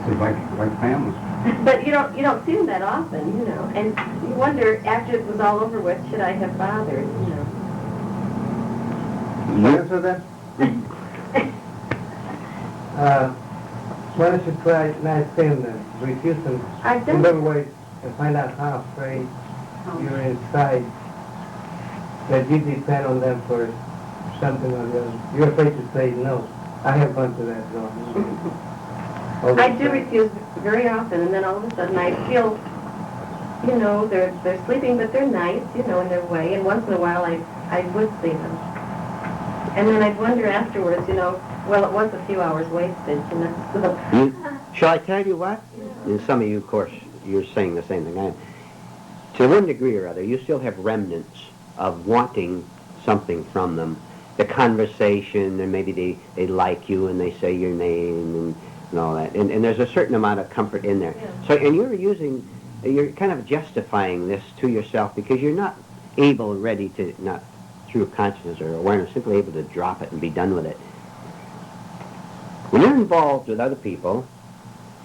It's like families. But you don't see them that often, you know. And you wonder, after it was all over with, should I have bothered, you know? You answer that? Why don't you try not saying that? Refuse them I've in done little ways and find out how afraid you're inside. That you depend on them for something or the other. You're afraid to say no. I have gone to that zone. I do refuse very often, and then all of a sudden I feel, you know, they're sleeping, but they're nice, you know, in their way. And once in a while I would see them. And then I'd wonder afterwards, you know, well, it was a few hours wasted, you know. So. Shall I tell you what? And some of you, of course, you're saying the same thing I am. To one degree or other, you still have remnants of wanting something from them. The conversation, and maybe they like you and they say your name and all that. And there's a certain amount of comfort in there. Yeah. So, and you're kind of justifying this to yourself because you're not able, ready to, not through consciousness or awareness, simply able to drop it and be done with it. When you're involved with other people,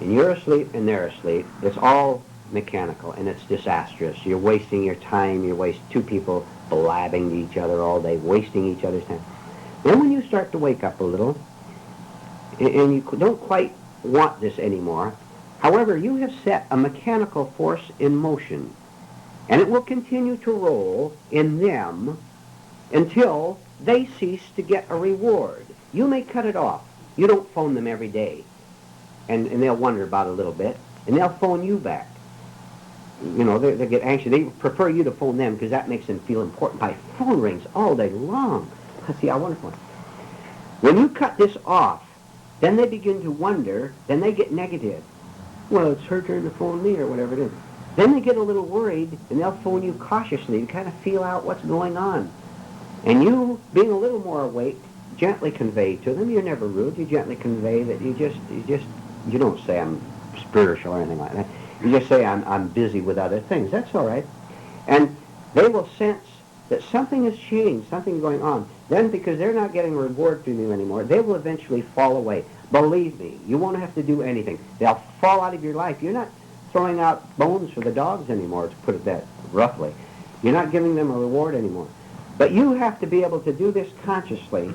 and you're asleep and they're asleep, it's all mechanical and it's disastrous. You're wasting your time, two people blabbing to each other all day, wasting each other's time. Then when you start to wake up a little, and you don't quite want this anymore, however, you have set a mechanical force in motion, and it will continue to roll in them until they cease to get a reward. You may cut it off. You don't phone them every day, and they'll wonder about it a little bit, and they'll phone you back. You know, they get anxious. They prefer you to phone them because that makes them feel important. My phone rings all day long. See how wonderful. When you cut this off, then they begin to wonder, then they get negative. Well, it's her turn to phone me or whatever it is. Then they get a little worried, and they'll phone you cautiously to kind of feel out what's going on. And you, being a little more awake, gently convey to them, you're never rude, you gently convey that you don't say I'm spiritual or anything like that. You just say I'm busy with other things. That's all right. And they will sense that something has changed, something going on. Then, because they're not getting a reward from you anymore, they will eventually fall away. Believe me, you won't have to do anything. They'll fall out of your life. You're not throwing out bones for the dogs anymore, to put it that roughly. You're not giving them a reward anymore. But you have to be able to do this consciously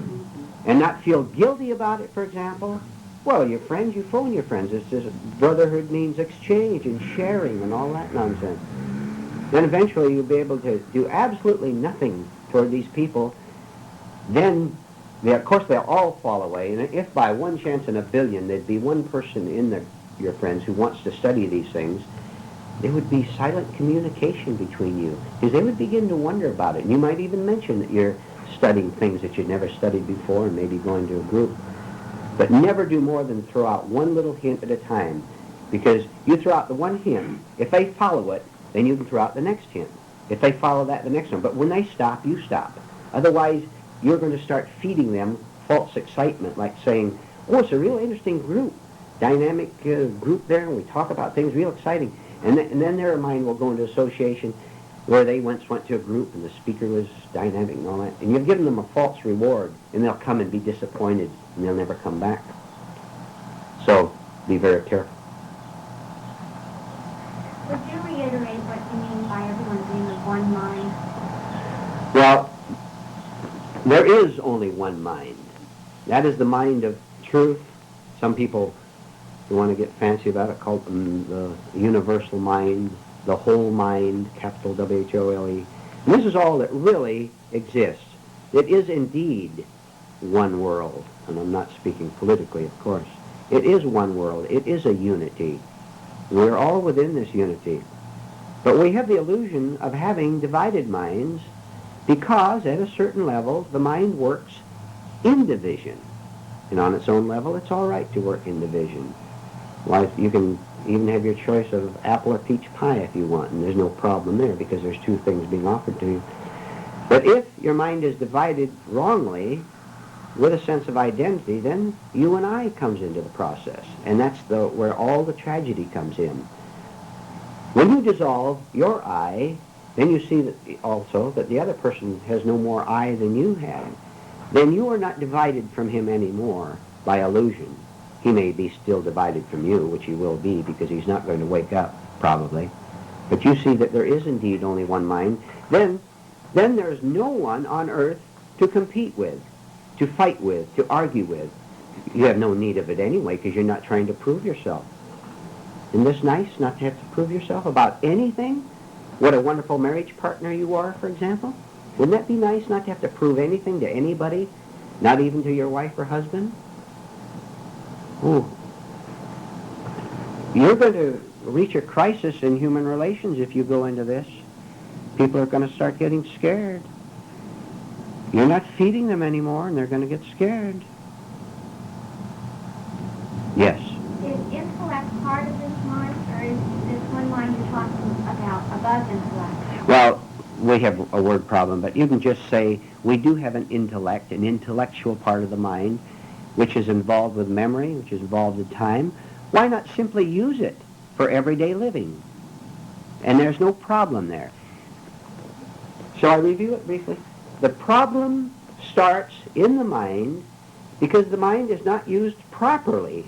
and not feel guilty about it, for example. Well, your friends, you phone your friends. It's just brotherhood means exchange and sharing and all that nonsense. Then eventually you'll be able to do absolutely nothing toward these people. Then, of course, they'll all fall away. And if by one chance in a billion there'd be one person in your friends who wants to study these things, there would be silent communication between you. Because they would begin to wonder about it. And you might even mention that you're studying things that you'd never studied before and maybe going to a group. But never do more than throw out one little hint at a time. Because you throw out the one hint, if they follow it, then you can throw out the next hint. If they follow that, the next one. But when they stop, you stop. Otherwise, you're going to start feeding them false excitement, like saying, oh, it's a real interesting group, dynamic group there, and we talk about things real exciting. And then their mind will go into association where they once went to a group and the speaker was dynamic and all that. And you've given them a false reward, and they'll come and be disappointed, and they'll never come back. So be very careful. Would you reiterate what you mean by everyone being of one mind? Well, there is only one mind. That is the mind of truth. Some people, who want to get fancy about it, call them the universal mind, the whole mind, capital W-H-O-L-E. And this is all that really exists. It is indeed one world. And I'm not speaking politically, of course. It is one world. It is a unity. We're all within this unity. But we have the illusion of having divided minds Because at a certain level, the mind works in division. And on its own level, it's all right to work in division. Why, you can even have your choice of apple or peach pie if you want, and there's no problem there because there's two things being offered to you. But if your mind is divided wrongly with a sense of identity, then you and I comes into the process. And that's where all the tragedy comes in. When you dissolve your I, then you see that also that the other person has no more I than you have. Then you are not divided from him anymore by illusion. He may be still divided from you, which he will be because he's not going to wake up, probably. But you see that there is indeed only one mind. Then there's no one on earth to compete with, to fight with, to argue with. You have no need of it anyway because you're not trying to prove yourself. Isn't this nice, not to have to prove yourself about anything? What a wonderful marriage partner you are, for example. Wouldn't that be nice not to have to prove anything to anybody, not even to your wife or husband? Ooh. You're going to reach a crisis in human relations if you go into this. People are going to start getting scared. You're not feeding them anymore, and they're going to get scared. Yes. Is intellect part of this mind, or is this one mind you're talking about above intellect? Well, we have a word problem, but you can just say we do have an intellect, an intellectual part of the mind, which is involved with memory, which is involved with time. Why not simply use it for everyday living? And there's no problem there. Shall I review it briefly? The problem starts in the mind because the mind is not used properly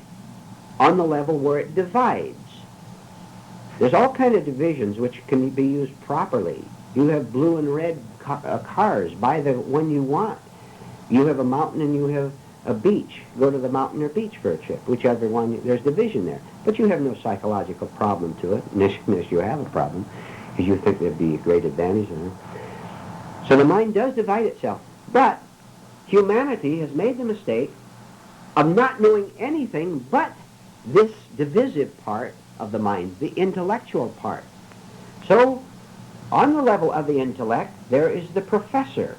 on the level where it divides. There's all kinds of divisions which can be used properly. You have blue and red cars. Buy the one you want. You have a mountain and you have a beach. Go to the mountain or beach for a trip. Whichever one, there's division there. But you have no psychological problem to it, unless you have a problem, because you think there'd be a great advantage in it. So the mind does divide itself. But humanity has made the mistake of not knowing anything but this divisive part of the mind, the intellectual part. So, on the level of the intellect, there is the professor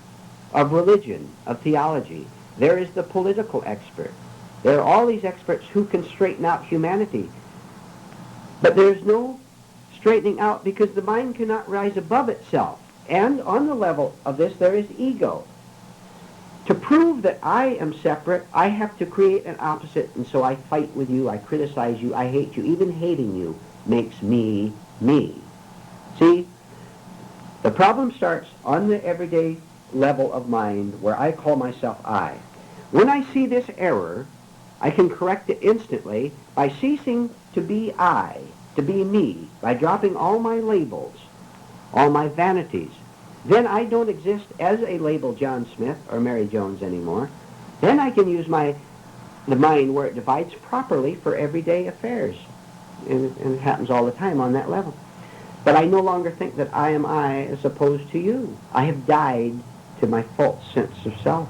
of religion, of theology. There is the political expert. There are all these experts who can straighten out humanity. But there's no straightening out because the mind cannot rise above itself. And on the level of this, there is ego. To prove that I am separate, I have to create an opposite, and so I fight with you, I criticize you, I hate you. Even hating you makes me, me. See? The problem starts on the everyday level of mind where I call myself I. When I see this error, I can correct it instantly by ceasing to be I, to be me, by dropping all my labels, all my vanities. Then I don't exist as a label John Smith or Mary Jones anymore. Then I can use the mind where it divides properly for everyday affairs. And it happens all the time on that level. But I no longer think that I am I as opposed to you. I have died to my false sense of self.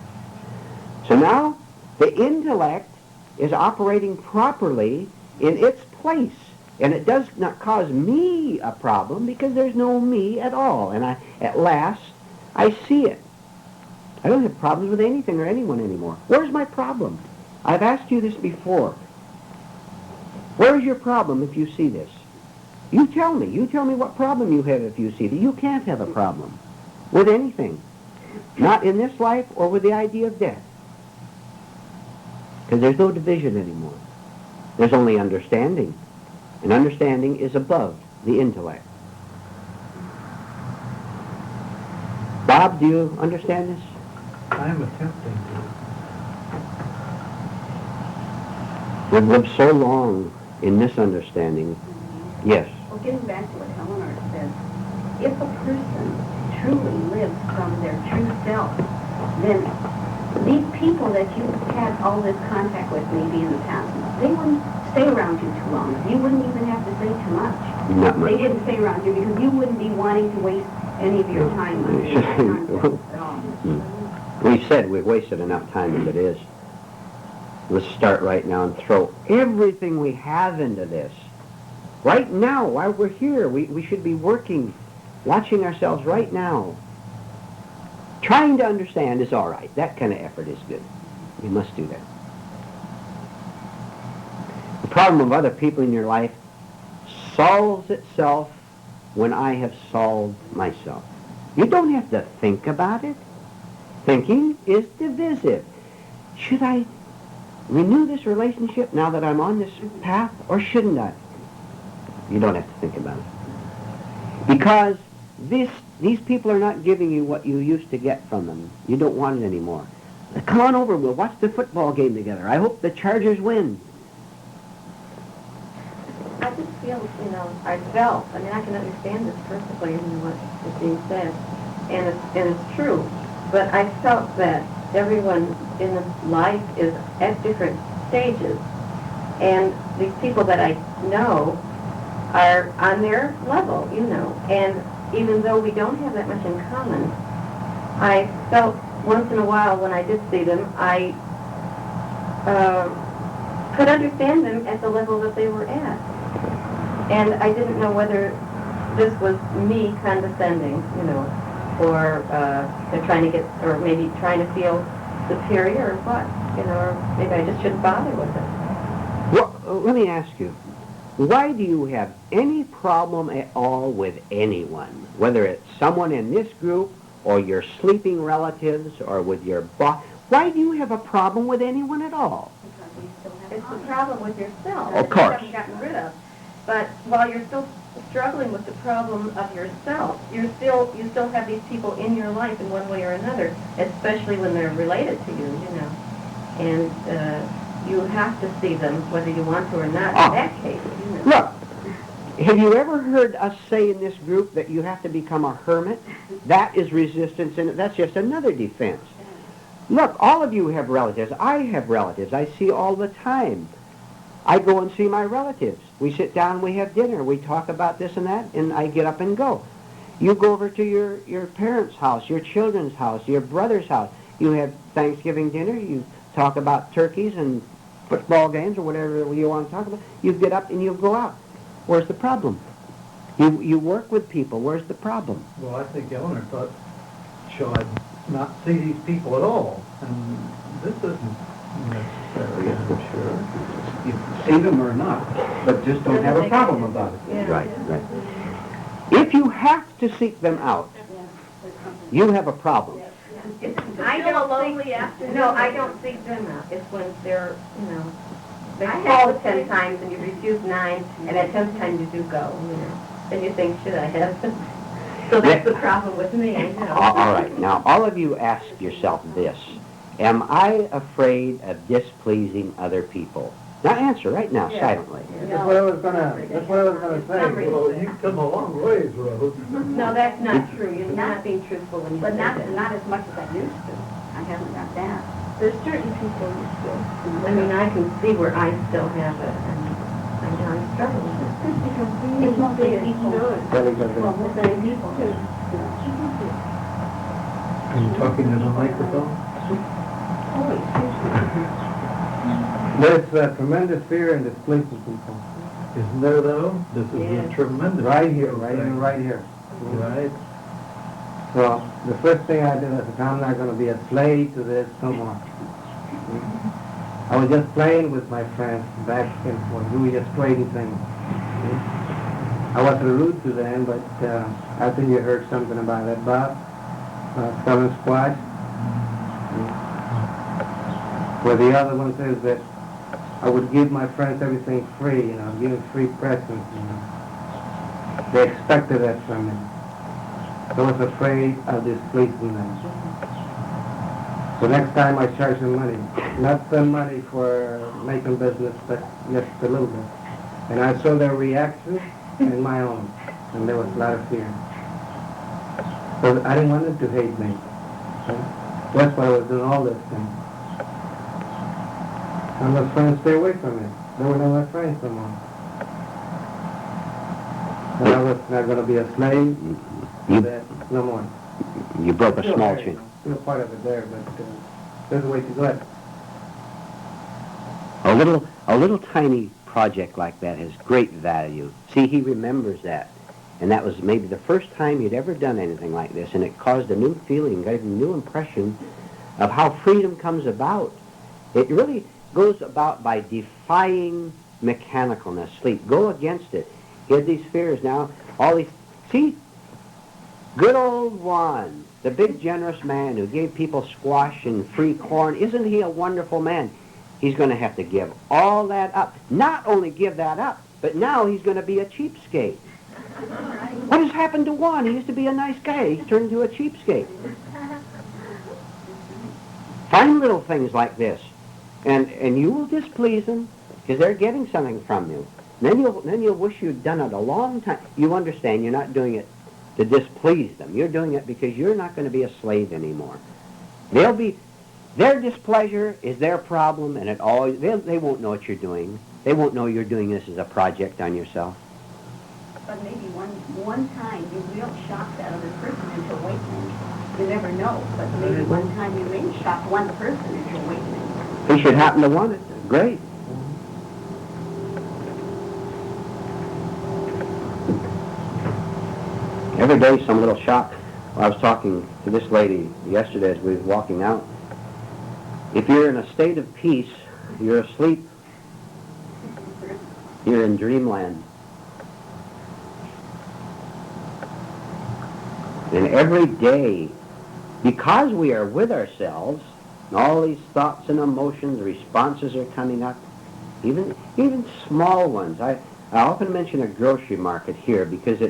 So now the intellect is operating properly in its place. And it does not cause me a problem because there's no me at all. And at last, I see it. I don't have problems with anything or anyone anymore. Where's my problem? I've asked you this before. Where's your problem if you see this? You tell me. You tell me what problem you have if you see it. You can't have a problem with anything. Not in this life or with the idea of death. Because there's no division anymore. There's only understanding. And understanding is above the intellect. Bob, do you understand this? I'm attempting to. We've lived so long in misunderstanding. Yes. Well, getting back to what Eleanor said, if a person truly lives from their true self, then these people that you had all this contact with maybe in the past, they wouldn't stay around you too long. You wouldn't even have to say too much. Not much. They didn't stay around you because you wouldn't be wanting to waste any of your time on this nonsense at all. We've said we've wasted enough time as it is. Let's start right now and throw everything we have into this. Right now, while we're here, we should be working, watching ourselves right now. Trying to understand is all right. That kind of effort is good. You must do that. The problem of other people in your life solves itself when I have solved myself. You don't have to think about it. Thinking is divisive. Should I renew this relationship now that I'm on this path, or shouldn't I? You don't have to think about it. Because these people are not giving you what you used to get from them. You don't want it anymore. Come on over, we'll watch the football game together. I hope the Chargers win. I just feel, I can understand this perfectly in what is being said, and it's true. But I felt that everyone in life is at different stages, and these people that I know are on their level, and even though we don't have that much in common, I felt once in a while when I did see them, I could understand them at the level that they were at. And I didn't know whether this was me condescending, or they're trying to get, or maybe trying to feel superior or what, or maybe I just shouldn't bother with it. Well, let me ask you, why do you have any problem at all with anyone, whether it's someone in this group or your sleeping relatives or with your boss? Why do you have a problem with anyone at all? It's the problem with yourself. Of course. That you haven't gotten rid of. But while you're still struggling with the problem of yourself, you still have these people in your life in one way or another, especially when they're related to you, And you have to see them whether you want to or not in that case, Look, have you ever heard us say in this group that you have to become a hermit? That is resistance, and that's just another defense. Look, all of you have relatives. I have relatives. I see all the time. I go and see my relatives. We sit down, we have dinner, we talk about this and that, and I get up and go. You go over to your parents' house, your children's house, your brother's house. You have Thanksgiving dinner, you talk about turkeys and football games or whatever you want to talk about. You get up and you go out. Where's the problem? You work with people. Where's the problem? Well, I think Eleanor thought, shall I not see these people at all? And this isn't necessary, I'm sure. You see them or not, but just don't have a problem about it. Yeah. Right. If you have to seek them out, you have a problem. I don't seek them out. It's when they're, they I call have to 10 say- times and you refuse 9, and at 10th time you do go, Then you think, should I have? So that's the problem with me, All right. Now, all of you ask yourself this. Am I afraid of displeasing other people? Now answer right now, silently. That's what I was gonna say. Well, you've come a long ways, Rose. No, that's not true. You're not being truthful when you But say not that. as much as I used to. I haven't got that. There's certain people you still, I can see where I still have it, and I'm struggling with it. It's mostly people. Very good. Well, the same people too. Are you talking to the microphone? There's a tremendous fear in displacing people. Isn't there, though? This is a tremendous... Right here, right here. Right. So the first thing I did, I said, I'm not going to be a slave to this no more. I was just playing with my friends back and forth, doing just trading things. I wasn't rude to them, but I think you heard something about that, Bob. Southern Squad. Where the other one says that I would give my friends everything free, give them free presents. They expected that from me. I was afraid of displeasing them. So next time I charge them money. Not the money for making business, but just a little bit. And I saw their reaction and my own. And there was a lot of fear. So I didn't want them to hate me. So that's why I was doing all this thing. And my friends stay away from me. They were not my friends no more. And I was not going to be a slave. No more. You broke a small chain. Still part of it there, but there's a way to go ahead. A little tiny project like that has great value. See, he remembers that. and that was maybe the first time you'd ever done anything like this, and it caused a new feeling, gave a new impression of how freedom comes about. It really goes about by defying mechanicalness, sleep. Go against it. He had these fears now, all these, see, good old Juan, the big generous man who gave people squash and free corn, isn't he a wonderful man? He's going to have to give all that up. Not only give that up, but now he's going to be a cheapskate. What has happened to Juan? He used to be a nice guy. He's turned into a cheapskate. Find little things like this, and you will displease them because they're getting something from you. Then you'll wish you'd done it a long time. You understand you're not doing it to displease them. You're doing it because you're not going to be a slave anymore. Their displeasure is their problem, and they won't know what you're doing. They won't know you're doing this as a project on yourself. But maybe one time you will shock that other person into awakening. You never know, but maybe one time you may shock one person into awakening. He should happen to want it. Great. Every day some little shock. I was talking to this lady yesterday as we were walking out. If you're in a state of peace, you're asleep, you're in dreamland. And every day, because we are with ourselves, and all these thoughts and emotions, responses are coming up, even small ones. I often mention a grocery market here because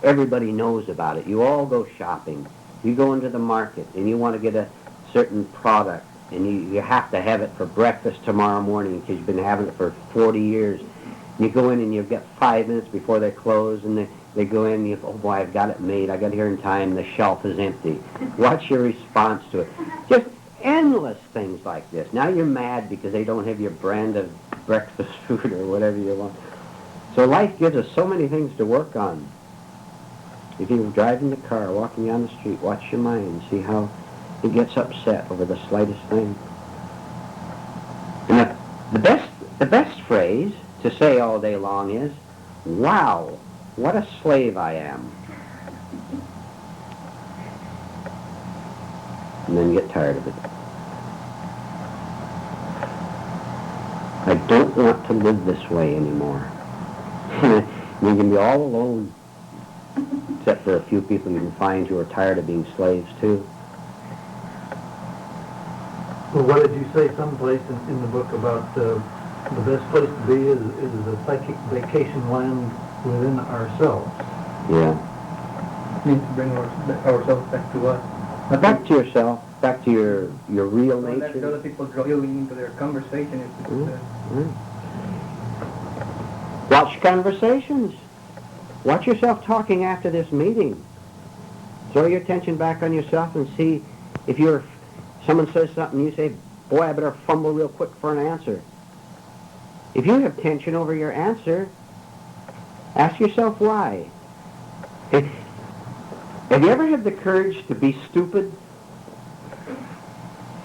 everybody knows about it. You all go shopping. You go into the market and you want to get a certain product, and you have to have it for breakfast tomorrow morning because you've been having it for 40 years. And you go in and you get 5 minutes before they close, and they go in and you go, oh boy, I've got it made. I got here in time. The shelf is empty. What's your response to it? Just endless things like this. Now you're mad because they don't have your brand of breakfast food or whatever you want. So life gives us so many things to work on. If you're driving the car, walking down the street, watch your mind. See how it gets upset over the slightest thing. And the best phrase to say all day long is, wow, what a slave I am. And then get tired of it. I don't want to live this way anymore. You can be all alone, except for a few people you can find who are tired of being slaves too. Well, what did you say someplace in the book about the best place to be is a psychic vacation land within ourselves? Yeah. Means to bring ourselves back to us. Back to yourself, back to your real Don't let the nature. other people draw you into their conversation. Watch conversations. Watch yourself talking after this meeting. Throw your attention back on yourself and see if someone says something, you say, boy, I better fumble real quick for an answer. If you have tension over your answer, ask yourself why. Have you ever had the courage to be stupid?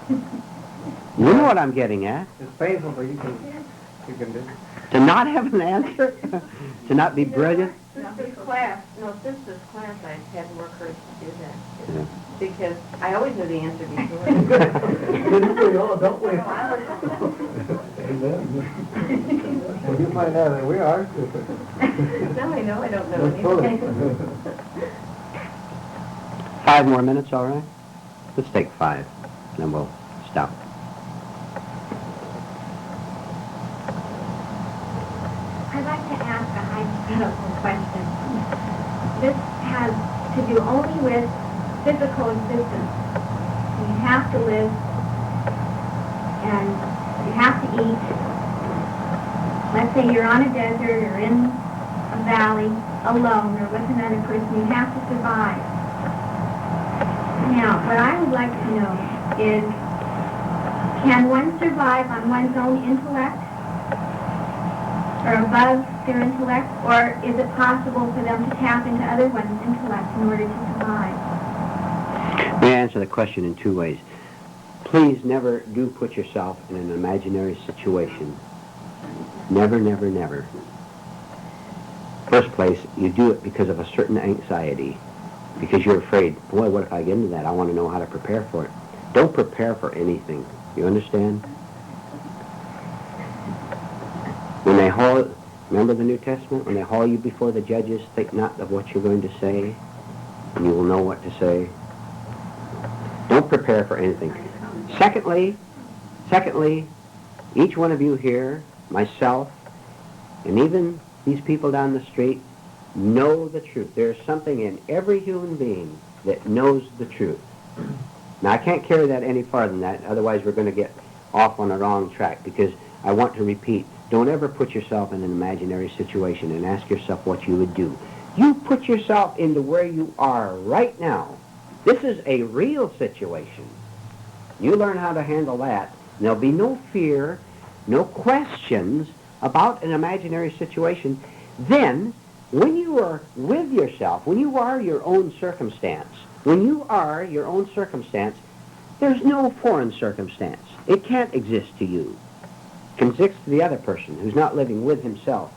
You know what I'm getting at. It's painful, but you can do it. To not have an answer? To not be brilliant? Since this class, I've had more courage to do that. Yeah. Because I always knew the answer before. Didn't we all, don't we? When you find out that we are stupid. Now I know I don't know anything. 5 more minutes, all right? Let's take 5, and then we'll stop. I'd like to ask a hypothetical question. This has to do only with physical existence. You have to live, and you have to eat. Let's say you're on a desert or in a valley alone or with another person. You have to survive. Now, what I would like to know is, can one survive on one's own intellect? Or above their intellect, or is it possible for them to tap into other one's intellect in order to survive? Let me answer the question in 2 ways. Please never do put yourself in an imaginary situation. Never, never, never. First place, you do it because of a certain anxiety, because you're afraid, boy, what if I get into that? I want to know how to prepare for it. Don't prepare for anything. You understand? When they haul, remember the New Testament? When they haul you before the judges, think not of what you're going to say, and you will know what to say. Don't prepare for anything. Secondly, each one of you here, myself, and even these people down the street, know the truth. There's something in every human being that knows the truth. Now, I can't carry that any farther than that, otherwise we're going to get off on a wrong track, because I want to repeat, don't ever put yourself in an imaginary situation and ask yourself what you would do. You put yourself into where you are right now. This is a real situation. You learn how to handle that. There'll be no fear, no questions about an imaginary situation. Then, when you are with yourself, when you are your own circumstance, there's no foreign circumstance. It can't exist to you. It can exist to the other person who's not living with himself.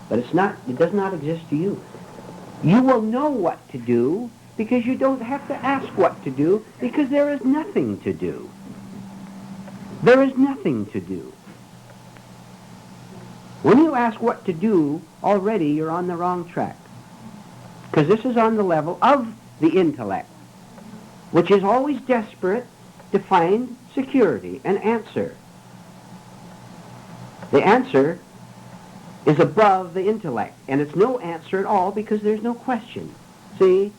But it does not exist to you. You will know what to do because you don't have to ask what to do, because there is nothing to do. There is nothing to do. When you ask what to do, already you're on the wrong track. Because this is on the level of the intellect, which is always desperate to find security, an answer. The answer is above the intellect, and it's no answer at all because there's no question. See?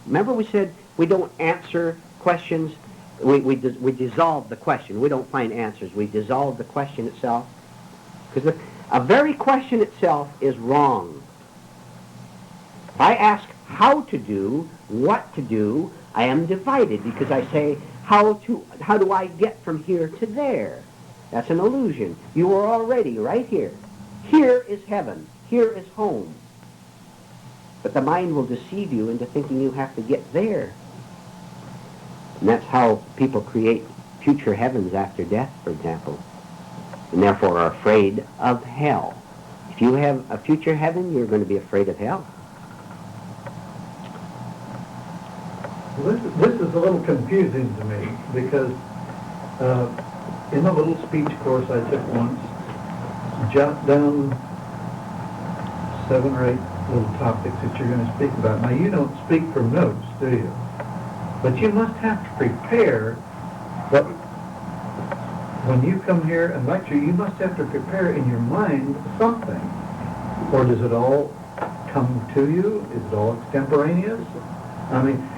Remember we said we don't answer questions, we dissolve the question. We don't find answers. We dissolve the question itself. Because a very question itself is wrong. If I ask how to do, what to do, I am divided because I say, how do I get from here to there? That's an illusion. You are already right here. Here is heaven. Here is home. But the mind will deceive you into thinking you have to get there. And that's how people create future heavens after death, for example. And therefore are afraid of hell. If you have a future heaven, you're going to be afraid of hell. This is a little confusing to me because in a little speech course I took once, jot down 7 or 8 little topics that you're going to speak about. Now, you don't speak from notes, do you? But you must have to prepare. But when you come here and lecture, you must have to prepare in your mind something. Or does it all come to you? Is it all extemporaneous? I mean,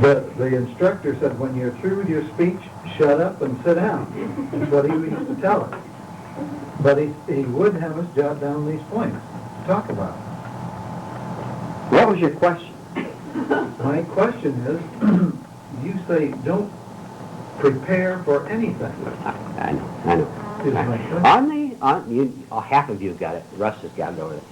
the instructor said, when you're through with your speech, shut up and sit down. That's what he used to tell us. But he would have us jot down these points to talk about. What was your question? My question is, you say don't prepare for anything. I know. Is my question. Half of you got it. Russ has got it over there.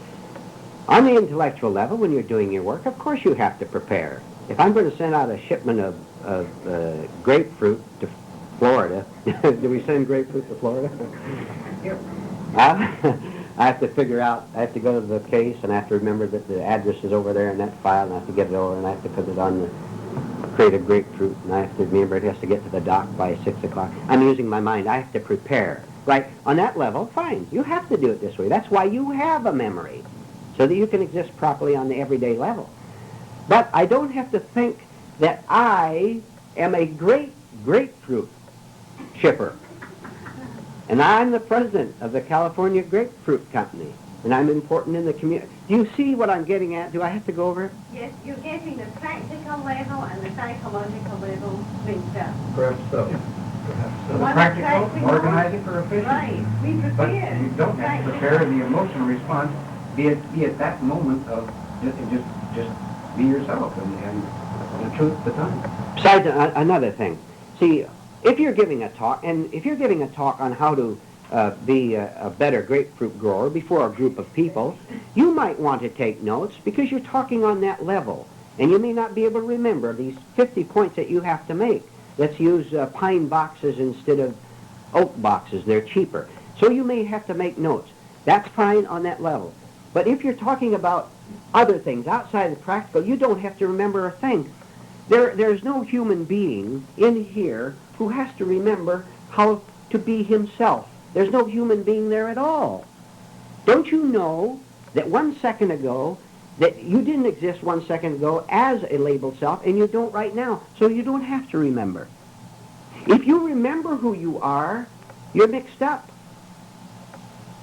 On the intellectual level, when you're doing your work, of course you have to prepare. If I'm going to send out a shipment of grapefruit to Florida, do we send grapefruit to Florida? Yep. I have to figure out, I have to go to the case, and I have to remember that the address is over there in that file, and I have to get it over, and I have to put it on the crate of grapefruit, and I have to remember it has to get to the dock by 6 o'clock. I'm using my mind. I have to prepare. Right? On that level, fine. You have to do it this way. That's why you have a memory, so that you can exist properly on the everyday level. But I don't have to think that I am a great grapefruit shipper. And I'm the president of the California Grapefruit Company. And I'm important in the community. Do you see what I'm getting at? Do I have to go over it? Yes, you're getting the practical level and the psychological level mixed up. Perhaps so. Perhaps so. One Practical, organizing for efficiency. Right, we But prepare. you don't have to prepare the emotional response, be at that moment of just be yourself and the truth at the time. Besides, another thing. See, if you're giving a talk, and if you're giving a talk on how to be a better grapefruit grower before a group of people, you might want to take notes because you're talking on that level. And you may not be able to remember these 50 points that you have to make. Let's use pine boxes instead of oak boxes. They're cheaper. So you may have to make notes. That's fine on that level. But if you're talking about other things outside the practical, you don't have to remember a thing. There's no human being in here who has to remember how to be himself. There's no human being there at all. Don't you know that 1 second ago, that you didn't exist 1 second ago as a labeled self, and you don't right now, so you don't have to remember. If you remember who you are, you're mixed up.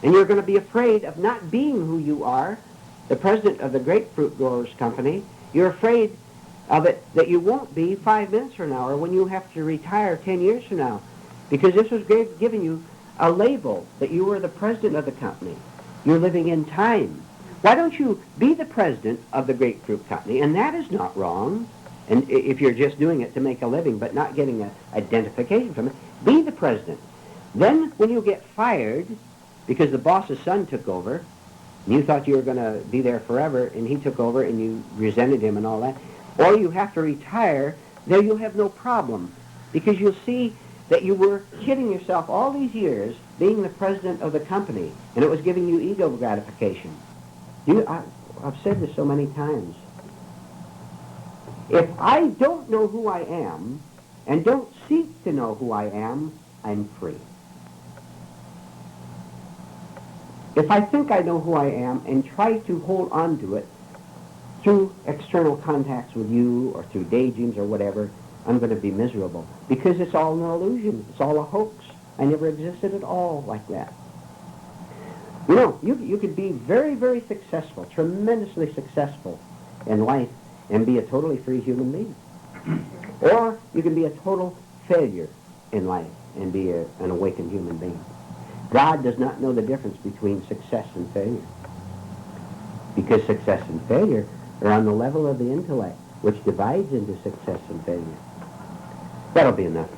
And you're going to be afraid of not being who you are, the president of the grapefruit growers company. You're afraid of it that you won't be 5 minutes from now or when you have to retire 10 years from now. Because this was giving you a label that you were the president of the company. You're living in time. Why don't you be the president of the grapefruit company? And that is not wrong. And if you're just doing it to make a living but not getting an identification from it, be the president. Then when you get fired because the boss's son took over, and you thought you were going to be there forever, and he took over and you resented him and all that, or you have to retire, there you'll have no problem. Because you'll see that you were kidding yourself all these years being the president of the company, and it was giving you ego gratification. I've said this so many times. If I don't know who I am, and don't seek to know who I am, I'm free. If I think I know who I am and try to hold on to it through external contacts with you or through daydreams or whatever, I'm going to be miserable. Because it's all an illusion. It's all a hoax. I never existed at all like that. You know, you could be very, very successful, tremendously successful in life and be a totally free human being. Or you can be a total failure in life and be an awakened human being. God does not know the difference between success and failure. Because success and failure are on the level of the intellect, which divides into success and failure. That'll be enough.